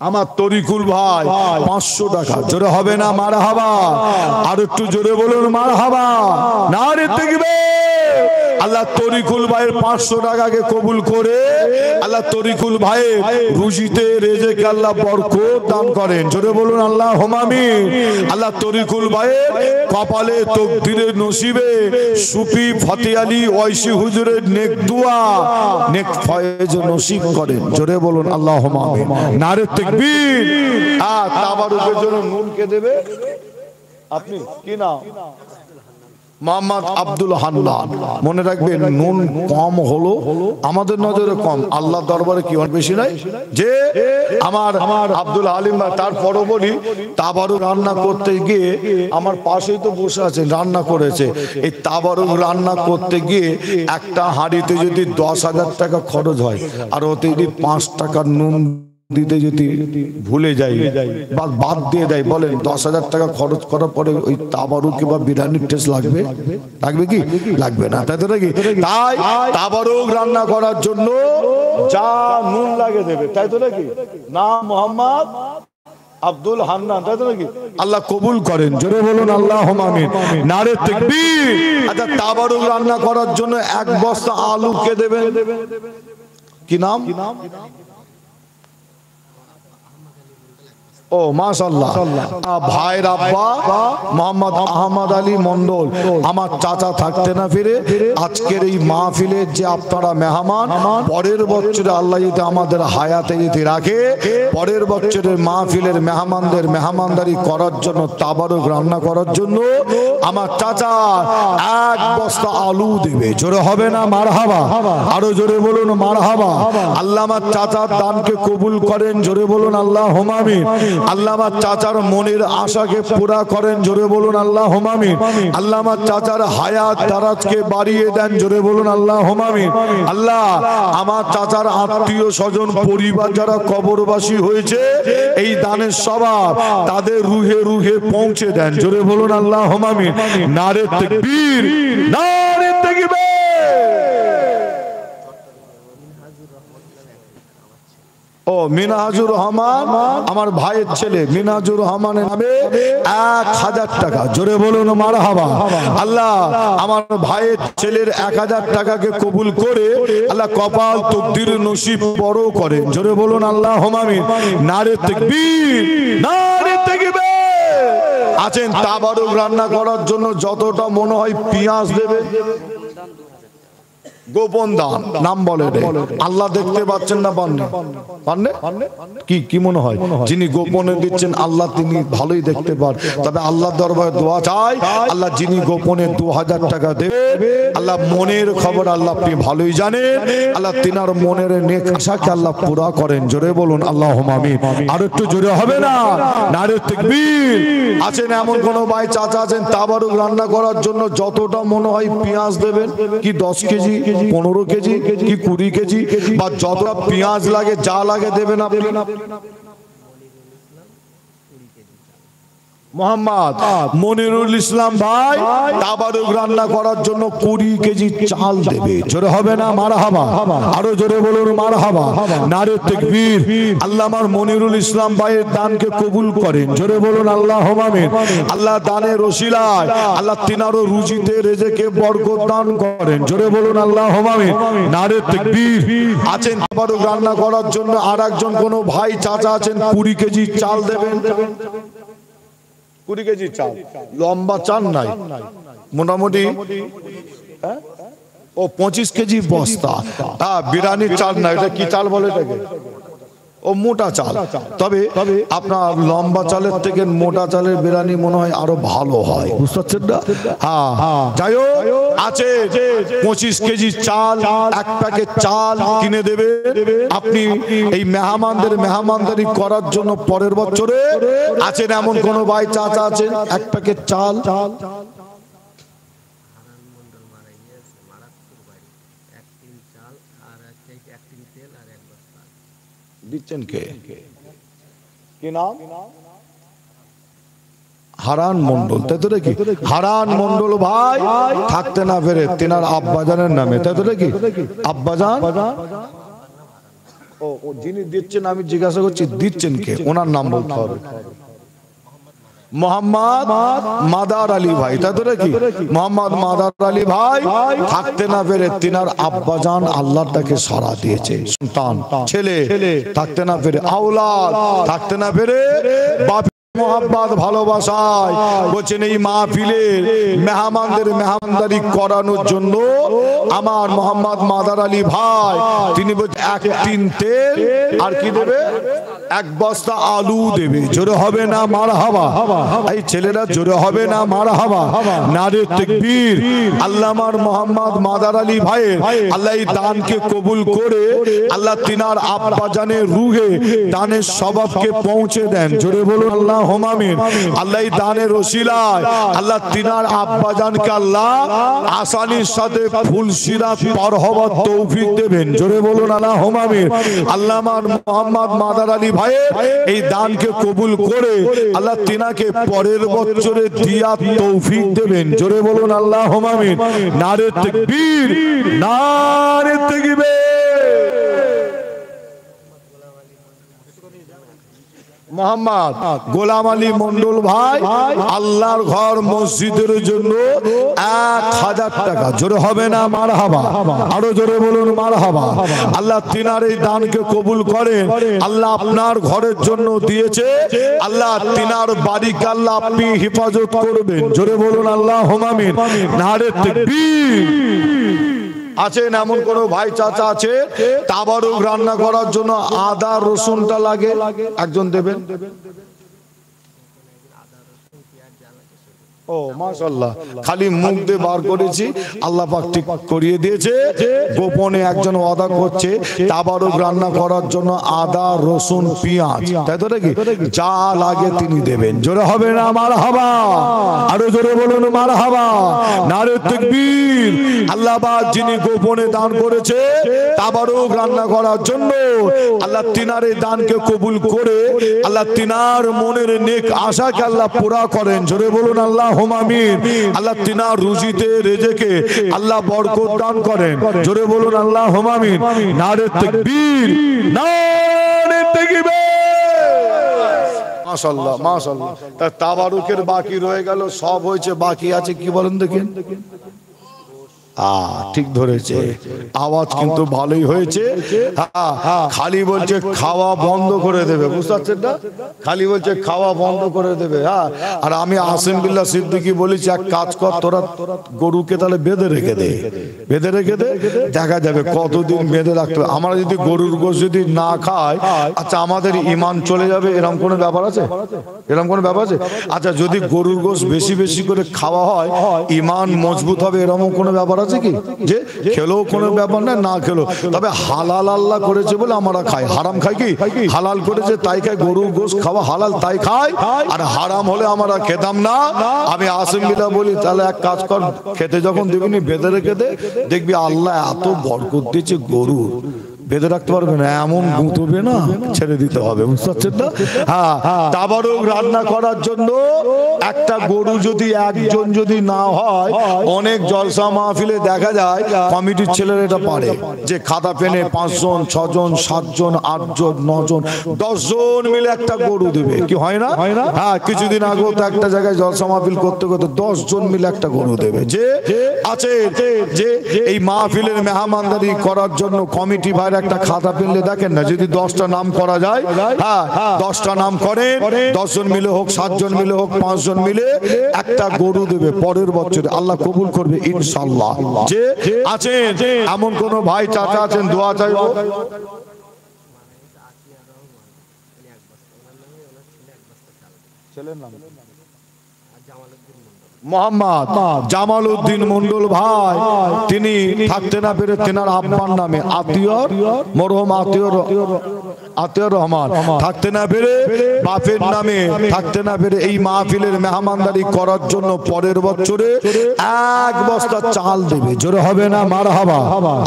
আমার তরিকুল ভাই 500 টাকা। জোরে হবে না মারহাবা? আর একটু জোরে বলুন মারহাবা। নারে তাকবীর। আল্লাহ তরিকুল ভাইয়ের 500 টাকাকে কবুল করে আল্লাহ তরিকুল ভাইয়ের রুজিতে রেজেকে আল্লাহ বরকত দান করেন। জোরে বলুন আল্লাহুম্মা আমিন। আল্লাহ তরিকুল ভাইয়ের কপালে তকদিরে নসিবে সুফি ফতে আলী ওয়াইসি হুজুরের নেক দোয়া নেক ফয়েজ নসিব করেন। জোরে বলুন আল্লাহুম্মা আমিন। নারে তাকবীর। তাবারুকের জন্য নুন কে দেবে? আপনি কি নাম? মোহাম্মদ আব্দুল হান্নান। মনে রাখবেন নুন কম হলো আমাদের নজরে কম, আল্লাহ দরবারে কি বেশি নাই। যে আমার আব্দুল হালিম ভাই, তারপরও বলি তাবারুক রান্না করতে গিয়ে আমার পাশেই তো বসে আছে, রান্না করেছে। এই তাবারুক রান্না করতে গিয়ে একটা হাঁড়িতে যদি 10,000 টাকা খরচ হয় আর ওতে যদি 5 টাকার নুন দিতে যদি ভুলে যাই বা বাদ দিয়ে দেয়, বলেন 10,000 টাকা খরচ করার পরে ওই তাবারুক বা বিরিয়ানির টেস্ট লাগবে? লাগবে কি? লাগবে না। তাই তো নাকি? তাই তাবারুক রান্না করার জন্য যা নুন লাগে দেবে। তাই তো নাকি? নাম মোহাম্মদ আব্দুল হান্নান। তাই তো নাকি? আল্লাহ কবুল করেন। জোরে বলুন আল্লাহুম্মা আমিন। নারে তাকবীর। আচ্ছা তাবারুক রান্না করার জন্য 1 বস্তা আলু কে দেবেন? কি নাম? ও মাশাআল্লাহ। ভাইয়ের আব্বা মোহাম্মদ আহমদ আলী মন্ডল আমার চাচা থাকতে না ফিরে আজকের এই মাহফিলের যে আপনারা মেহমান, পরের বছরে আল্লাহ যদি আমাদের হায়াতে যদি রাখে, পরের বছরের মাহফিলের মেহমানদের মেহমানদারি করার জন্য তাবারুক রান্না করার জন্য আমার চাচা 1 বস্তা আলু দেবে। জোরে হবে না মারহাবা? আরো জোরে বলুন মারহাবা। আল্লাহ আমার চাচার দানকে কবুল করেন। জোরে বলুন আল্লাহুম্মা আমিন। আল্লাহ আমার চাচার মনের আশাকে পুরা করেন। জোরে বলুন আল্লাহুম্মা আমিন। আল্লাহ আমার চাচার হায়াত দারাজকে বাড়িয়ে দেন। জোরে বলুন আল্লাহুম্মা আমিন। আল্লাহ আমার চাচার আত্মীয় স্বজন পরিবার যারা কবরবাসী হয়েছে এই দানের স্বভাব তাদের রুহে রুহে পৌঁছে দেন। জোরে বলুন আল্লাহুম্মা আমিন। নারে তাকবীর, নারে তাকবীর। ও মিনহাজুর রহমান আমার ভাইয়ের ছেলে মিনহাজুর রহমানের নামে 1000 টাকা। জোরে বলুন মারহাবা। আল্লাহ আমার ভাইয়ের ছেলের 1000 টাকাকে কবুল করে আল্লাহ কপাল তকদির নসিব বড় করেন। জোরে বলুন আল্লাহুম্মা আমিন। নারে তাকবীর, নারে তাকবীর। আছেন তাবারুক রান্না করার জন্য যতটা মনে হয় পেঁয়াজ দেবে গোপন দান নাম বলে রে আল্লাহ দেখতে পাচ্ছেন না পাননে কি কি মনে হয় যিনি গোপনে দিচ্ছেন আল্লাহ তিনি ভালোই দেখতে পান তবে আল্লাহর দরবারে দোয়া চাই আল্লাহ যিনি গোপনে 2000 টাকা দেবে আল্লাহ মনের খবর আল্লাহ আপনি ভালোই জানেন আল্লাহ তিনার মনের নেক আশাকে আল্লাহ পুরা করেন জোরে বলুন আল্লাহুম্মা আমিন আর একটু জোরে হবে না নারে তাকবীর আছেন এমন কোন ভাই চাচা আছেন তাবারুক রান্না করার জন্য যতটা মনে হয় পেঁয়াজ দেবেন কি 10 কেজি 15 কেজি কি 20 কেজি বা যতটা পেঁয়াজ লাগে যা লাগে দেবেন আপনি মোহাম্মদ মনিরুল ইসলাম ভাই তাবারুক রান্না করার জন্য 20 কেজি চাল দেবে জোরে হবে না মারহাবা আরো জোরে বলুন মারহাবা নারে তাকবীর আল্লাহ আমার মনিরুল ইসলাম ভাইয়ের দানকে কবুল করেন জোরে বলুন আল্লাহুম্মা আমিন আল্লাহ দানের ওসিলায় আল্লাহ তিনারও রুজিতে রিজকে বরকত দান করেন জোরে বলুন আল্লাহুম্মা আমিন নারে তাকবীর আছেন তাবারুক রান্না করার জন্য আরেকজন কোন ভাই চাচা আছেন 20 কেজি চাল দেবেন 20 কেজি চাল লম্বা চাল নাই মোটামুটি ও 25 কেজি বস্তা বিরিয়ানির চাল না এটা কি চাল বলে এটাকে ও মোটা চাল তবে আপনার লম্বা চালের থেকে মোটা চালের বিরিয়ানি মনে হয় আরো ভালো হয় বুঝতে পারছেন না হ্যাঁ যাই হোক আছে 25 কেজি চাল এক প্যাকেট চাল কিনে দেবে আপনি এই মেহমানদের মেহমানদারি করার জন্য পরের বছরে আছেন এমন কোন ভাই চাচা আছেন এক প্যাকেট চাল দিচ্ছেন কে কি নাম হারান মন্ডল তাই তো নাকি হারান মন্ডল ভাই থাকতে না পেরে তিনার আব্বাজানের নামে তাই তো নাকি আব্বাজান ও যিনি দিচ্ছেন আমি জিজ্ঞাসা করছি দিচ্ছেন কে ওনার নাম বলতে হবে মোহাম্মদ মাদার আলী ভাই তাই তো নাকি মোহাম্মদ মাদার আলী ভাই থাকতে না পেরে তিনার আব্বাজান আল্লাহর তাকে সারা দিয়েছে সন্তান ছেলে থাকতে না পেরে আওলাদ থাকতে না পেরে বাপ মোহাম্মদ ভালোবাসায় বলছেন এই মাহফিলে মেহমানদের মেহমানদারি করানোর জন্য আমার মোহাম্মদ মাদার আলী ভাই তিনি বলছেন 1 টিন তেল আর কি দেবে 1 বস্তা আলু দেবে জোরে হবে না মারহাবা এই ছেলেরা জোরে হবে না মারহাবা নারে তাকবীর আল্লাহ আমার মোহাম্মদ মাদার আলী ভাইয়ের আল্লাহ এই দানকে কবুল করে আল্লাহ তিনার আব্বা জানের রুহে দানের সওয়াবকে পৌঁছে দেন জোরে বলুন আল্লাহ আমিন আল্লাহ এই দানের ওসিলায় আল্লাহ তিনার আব্বা জানকে আল্লাহ আসানির সাথে ফুল সিরাত পার হওয়ার তৌফিক দেবেন জোরে বলুন আল্লাহুম্মা আমিন আল্লাহ আমার মোহাম্মদ মাদার আলী ভাইয়ের এই দানকে কবুল করে আল্লাহ তিনাকে পরের বছরে দিয়ার তৌফিক দেবেন জোরে বলুন আল্লাহুম্মা আমিন নারে তাকবীর নারে তাকবীর মোহাম্মদ গোলাম আলী মন্ডল ভাই আল্লাহর ঘর মসজিদের জন্য 1000 টাকা জোরে হবে না মারহাবা আরো জোরে বলুন মারহাবা আল্লাহ তিনার এই দানকে কবুল করেন আল্লাহ আপনার ঘরের জন্য দিয়েছে আল্লাহ তিনার বাড়িকে আল্লাহ আপনি হেফাজত করবেন জোরে বলুন আল্লাহুম্মা আমিন নারে তাকবীর আছেন এমন কোন ভাই চাচা আছে তাবারুক রান্না করার জন্য আদা রসুনটা লাগে একজন দেবেন ও মাশাআল্লাহ খালি মুখ দিয়ে বার করেছি আল্লাহ পাক ঠিক করিয়ে দিয়েছে গোপনে একজন ওয়াদা করছে তাবারুক রান্না করার জন্য আদা রসুন পেঁয়াজ তাই তো নাকি যা লাগে তিনি দেবেন জোরে হবে না মারহাবা আরো জোরে বলুন মারহাবা নারে তাকবীর আল্লাহ পাক যিনি গোপনে দান করেছে তাবারুক রান্না করার জন্য আল্লাহ তিনার এই দানকে কবুল করে আল্লাহ তিনার মনের নেক আশাকে আল্লাহ পুরা করেন জোরে বলুন আল্লাহ আমিন আল্লাহ তিনার রুজিতে রিজকে আল্লাহ বরকত দান করেন জোরে বলুন আল্লাহুম্মা আমিন নারে তাকবীর নারে তাকবীর মাশাআল্লাহ মাশাআল্লাহ তাবারুকের বাকি রয়ে গেল সব হয়েছে বাকি আছে কি বলেন দেখেন ঠিক ধরেছে, আওয়াজ কিন্তু ভালোই হয়েছে। খালি বলছে খাওয়া বন্ধ করে দেবে, বুঝতে পারছেন না? খালি বলছে খাওয়া বন্ধ করে দেবে। আর আমি আসিম বিল্লাহ সিদ্দিকী বলেছি, এক কাজ কর, তোরা গরুকে তাহলে বেঁধে রেখে দে, বেঁধে রেখে দে, দেখা যাবে কতদিন বেঁধে রাখতে হবে। আমরা যদি গরুর গোশত যদি না খাই, আচ্ছা আমাদের ঈমান চলে যাবে, এরকম কোনো ব্যাপার আছে? এরকম কোনো ব্যাপার আছে? আচ্ছা যদি গরুর গোশত বেশি বেশি করে খাওয়া হয়, ঈমান মজবুত হবে, এরকম কোনো ব্যাপার আছে কি? যে খেলেও কোনো ব্যাপার না, না খেলেও, তবে হালাল আল্লাহ করেছে বলে আমরা খাই, হারাম খাই কি? হালাল করেছে তাই খাই, গরুর গোশত খাওয়া হালাল তাই খাই, আর হারাম হলে আমরা খেতাম না। আমি আসিম বিল্লাহ বলি, তাহলে এক কাজ কর, খেতে যখন দিবি বেঁধে রেখে দে, দেখবি আল্লাহ এত বরকত দিয়েছে, গরু বেঁধে রাখতে পারবে না, এমন গুঁতবে না, ছেড়ে দিতে হবে, বুঝতে পারছেন না? তাবারক রান্না করার জন্য একটা গরু যদি একজন যদি না হয়, অনেক জলসা মাহফিলে দেখা যায় কমিটির ছেলেরা এটা পারে, যে খাতা পেনে 5 জন 6 জন 7 জন 8 জন 9 জন 10 জন মিলে একটা গরু দেবে, কি হয় না? কিছুদিন আগেও তো একটা জায়গায় জলসা মাহফিল করতে করতে 10 জন মিলে একটা গরু দেবে। যে আছে যে এই মাহফিলের মেহমানদারি করার জন্য কমিটি ভাই একটা খাতা পেলে দেখেন না, যদি 10টা নাম করা যায়, 10টা নাম করেন, 10 জন মিলে হোক, 7 জন মিলে হোক, 5 জন মিলে একটা গরু দেবে, পরের বছরে আল্লাহ কবুল করবে ইনশাআল্লাহ। যে আছেন এমন কোন ভাই চাচা আছেন, দোয়া চাইবো। ছেলের নাম মোহাম্মদ জামাল উদ্দিন মন্ডল ভাই, তিনি থাকতে না পেরে তেনার আব্বার নামে আতিয়র, মরহুম আতিয়র রহমান, থাকতে না পেরে বাপের নামে, থাকতে না পেরে এই মাহফিলের মেহমানদারি করার জন্য পরের বছরে 1 বস্তা চাল দেবে। জোরে হবে না মারহাবা?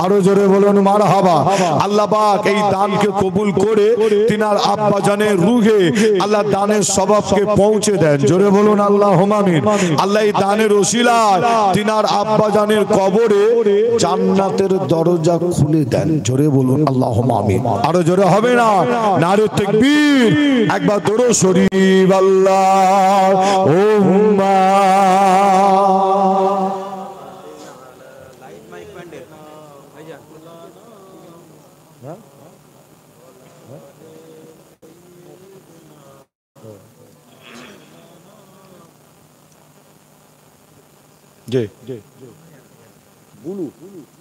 আরো জোরে বলুন মারহাবা। আল্লাহ পাক এই দানকে কবুল করে তিনার আব্বা জানের রুহে আল্লাহ দানের সওয়াবকে পৌঁছে দেন। জোরে বলুন আল্লাহুম্মা আমিন। আল্লাহ এই দানের ওসিলায় তিনার আব্বা জানের কবরে জান্নাতের দরজা খুলে দেন। জোরে বলুন আল্লাহুম্মা আমিন। আরো জোরে হবে না? নারে তাকবীর, একবার দরুদ শরীফ আল্লাহুম্মা।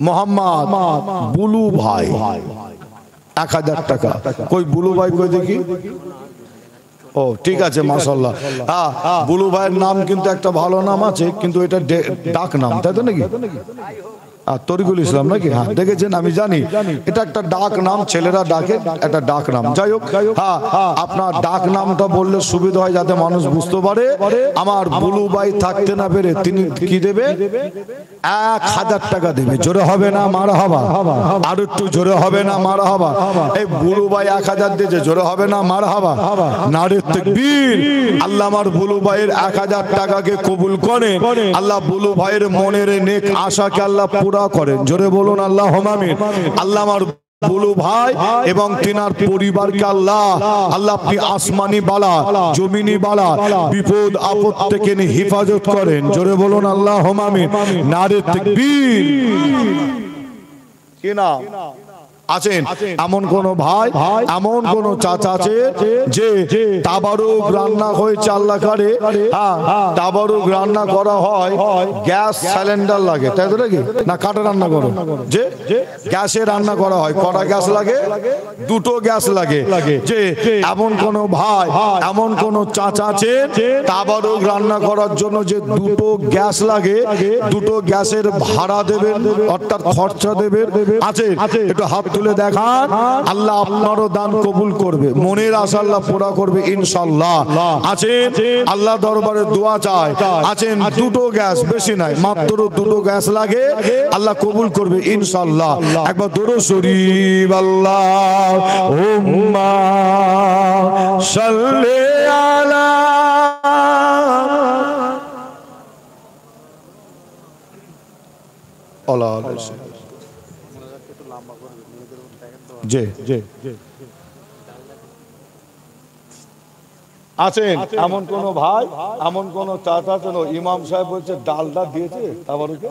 মোহাম্মদ বুলু ভাই 1000 টাকা। কই বুলু ভাই, কই দেখি। ও ঠিক আছে, মাশাআল্লাহ। বুলু ভাইয়ের নাম কিন্তু একটা ভালো নাম আছে, কিন্তু এটা ডাক নাম, তাই তো নাকি? তরিকুল ইসলাম নাকি? দেখেছেন, আমি জানি এটা একটা ডাক নাম, ছেলেরা ডাকে, একটা ডাক নাম। যাই হোক, আপনার ডাক নামটা বললে সুবিধা হয়, যাতে মানুষ বুঝতে পারে। আমার বুলু ভাই থাকতে না পেরে তিনি কি দেবে? 1000 টাকা দেবে। জোরে হবে না মারহাবা? আর একটু জোরে হবে না মারহাবা? এই বুলু ভাই 1000 দিয়েছে, জোরে হবে না মারহাবা? নারে তাকবীর। আল্লাহ আমার বুলু ভাইয়ের 1000 টাকাকে কবুল করে, আল্লাহ বুলু ভাইয়ের মনের নেক আশাকে আল্লাহ পুরা করেন। জোরে বলুন আল্লাহুম্মা আমিন। আল্লাহ আমার বুলু ভাই এবং তিনার পরিবারকে আল্লাহ আপনি আসমানি বালা, জমিনি বালা, বিপদ আপদ থেকে হেফাজত করেন। জোরে বলুন আল্লাহুম্মা আমিন। নারে তাকবীর। কি না আছেন এমন কোন ভাই, এমন কোন চাচা আছে যে তাবারুক রান্না হয়েছে আল্লাহ করে, তাবারুক রান্না করা হয়, গ্যাস সিলিন্ডার লাগে, তাই তো নাকি? না কাঠে রান্না করো? যে গ্যাসে রান্না করা হয়, কটা গ্যাস লাগে? 2টো গ্যাস লাগে। যে এমন কোন ভাই, এমন কোন চাচা আছে, তাবারুক রান্না করার জন্য যে 2টো গ্যাস লাগে, 2টো গ্যাসের ভাড়া দেবেন, অর্থাৎ খরচা দেবেন। আছে একটু হাত তুলে দেখান, আল্লাহ আপনারও দান কবুল করবে, মনের আশা আল্লাহ পুরা করবে ইনশাআল্লাহ। আছেন আল্লাহ দরবারে দোয়া চায়, আছেন 2টো গ্যাস, বেশি নাই, মাত্র 2টো গ্যাস লাগে, আল্লাহ কবুল করবে ইনশাআল্লাহ। একবার দরুদ শরীফ আল্লাহুম্মা সাল্লি আলা আছেন এমন কোন ভাই, এমন কোন চাচা আছেন, ইমাম সাহেব বলছে ডালটা দিয়েছে তাবারুকে?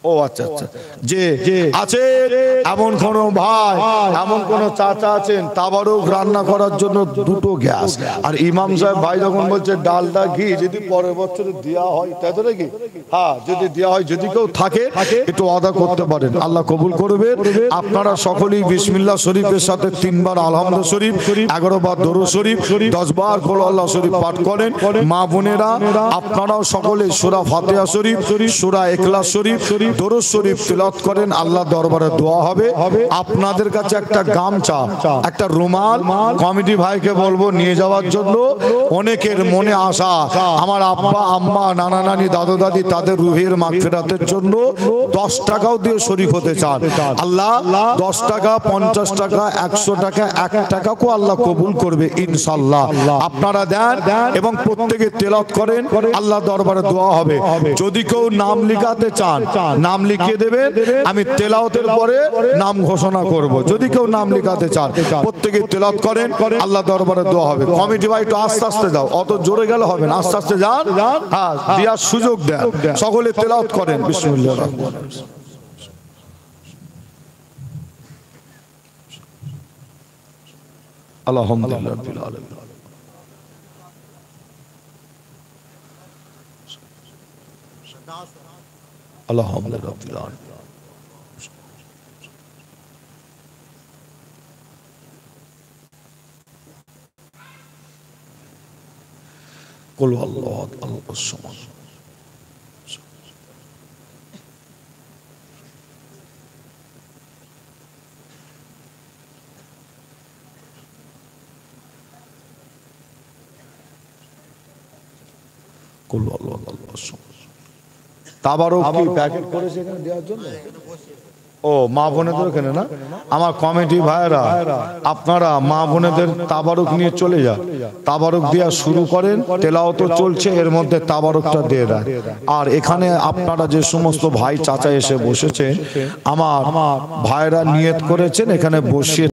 ও আচ্ছা আচ্ছা, যে আছে এমন কোন ভাই, এমন কোন চাচা আছেন তাবারুক রান্না করার জন্য দুটো গ্যাস, আর ইমাম সাহেব ভাই যখন বলছে ডালটা ঘি যদি পরের বছরে দেওয়া হয়, তাই তো নাকি? হ্যাঁ, যদি দেওয়া হয়, যদি কেউ থাকে একটু আদা করতে পারেন, আল্লাহ কবুল করবে। আপনারা সকলেই বিসমিল্লাহ শরীফের সাথে 3 বার আলহামদুলিল্লাহ শরীফ, 11 বার দরুদ শরীফ, 10 বার কুল আল্লাহ শরীফ পাঠ করেন। মা বোনেরা আপনারাও সকলে সূরা ফাতিহা শরীফ, সূরা ইখলাস শরীফ, দরুদ শরীফ তিলাওয়াত করেন, আল্লাহ দরবারে দোয়া হবে। আপনাদের কাছে একটা গামছা, একটা রুমাল কমিটি ভাইকে বলবো নিয়ে যাওয়ার জন্য। অনেকের মনে আশা, আমার আব্বা আম্মা নানা নানি দাদু দাদি তাদের রুহের মাগফিরাতের জন্য 10 টাকাও দিয়ে শরীক হতে চান। আল্লাহ 10 টাকা, 50 টাকা, 100 টাকা, 1 টাকাকেও আল্লাহ কবুল করবে ইনশাআল্লাহ। আপনারা দেন এবং প্রত্যেকে তেলাওয়াত করেন, আল্লাহ দরবারে দোয়া হবে। যদি কেউ নাম লিখাতে চান, নাম লিখিয়ে দেবেন, আমি তেলাওয়াতের পরে নাম ঘোষণা করব। যদি কেউ নাম লিখাতে চান প্রত্যেকে তেলাওয়াত করেন, আল্লাহ দরবারে দোয়া হবে। কমিটি ভাই একটু আস্তে আস্তে যাও, অত জোরে গেলে হবে না, আস্তে আস্তে যান, হ্যাঁ, দেওয়ার সুযোগ দেন। সকলে তেলাওয়াত করেন বিসমিল্লাহির রহমানির রহিম। আলহামদুলিল্লাহ রাব্বিল আলামিন। আলহামদুলিল্লাহ রাব্বিল আলামিন। কুল আল্লাহু আহাদ আল্লাহুস সামাদ। কুল আল্লাহু আহাদ আল্লাহুস সামাদ। তাবারুক কি প্যাকেট করেছে এখানে দেওয়ার জন্য? ও মা বোনেদের ওখানে না, আমার কমিটি ভাইরা আপনারা মা বোনেদের তাবারুক নিয়ে চলে যান, তাবারুক দেওয়া শুরু করেন। তেলাওয়াত চলছে, এর মধ্যে তাবারুকটা দিয়ে দেন। আর এখানে আপনারা যে সমস্ত ভাই চাচা এসে বসেছেন, আমার ভাইরা নিয়ত করেছেন এখানে বসিয়ে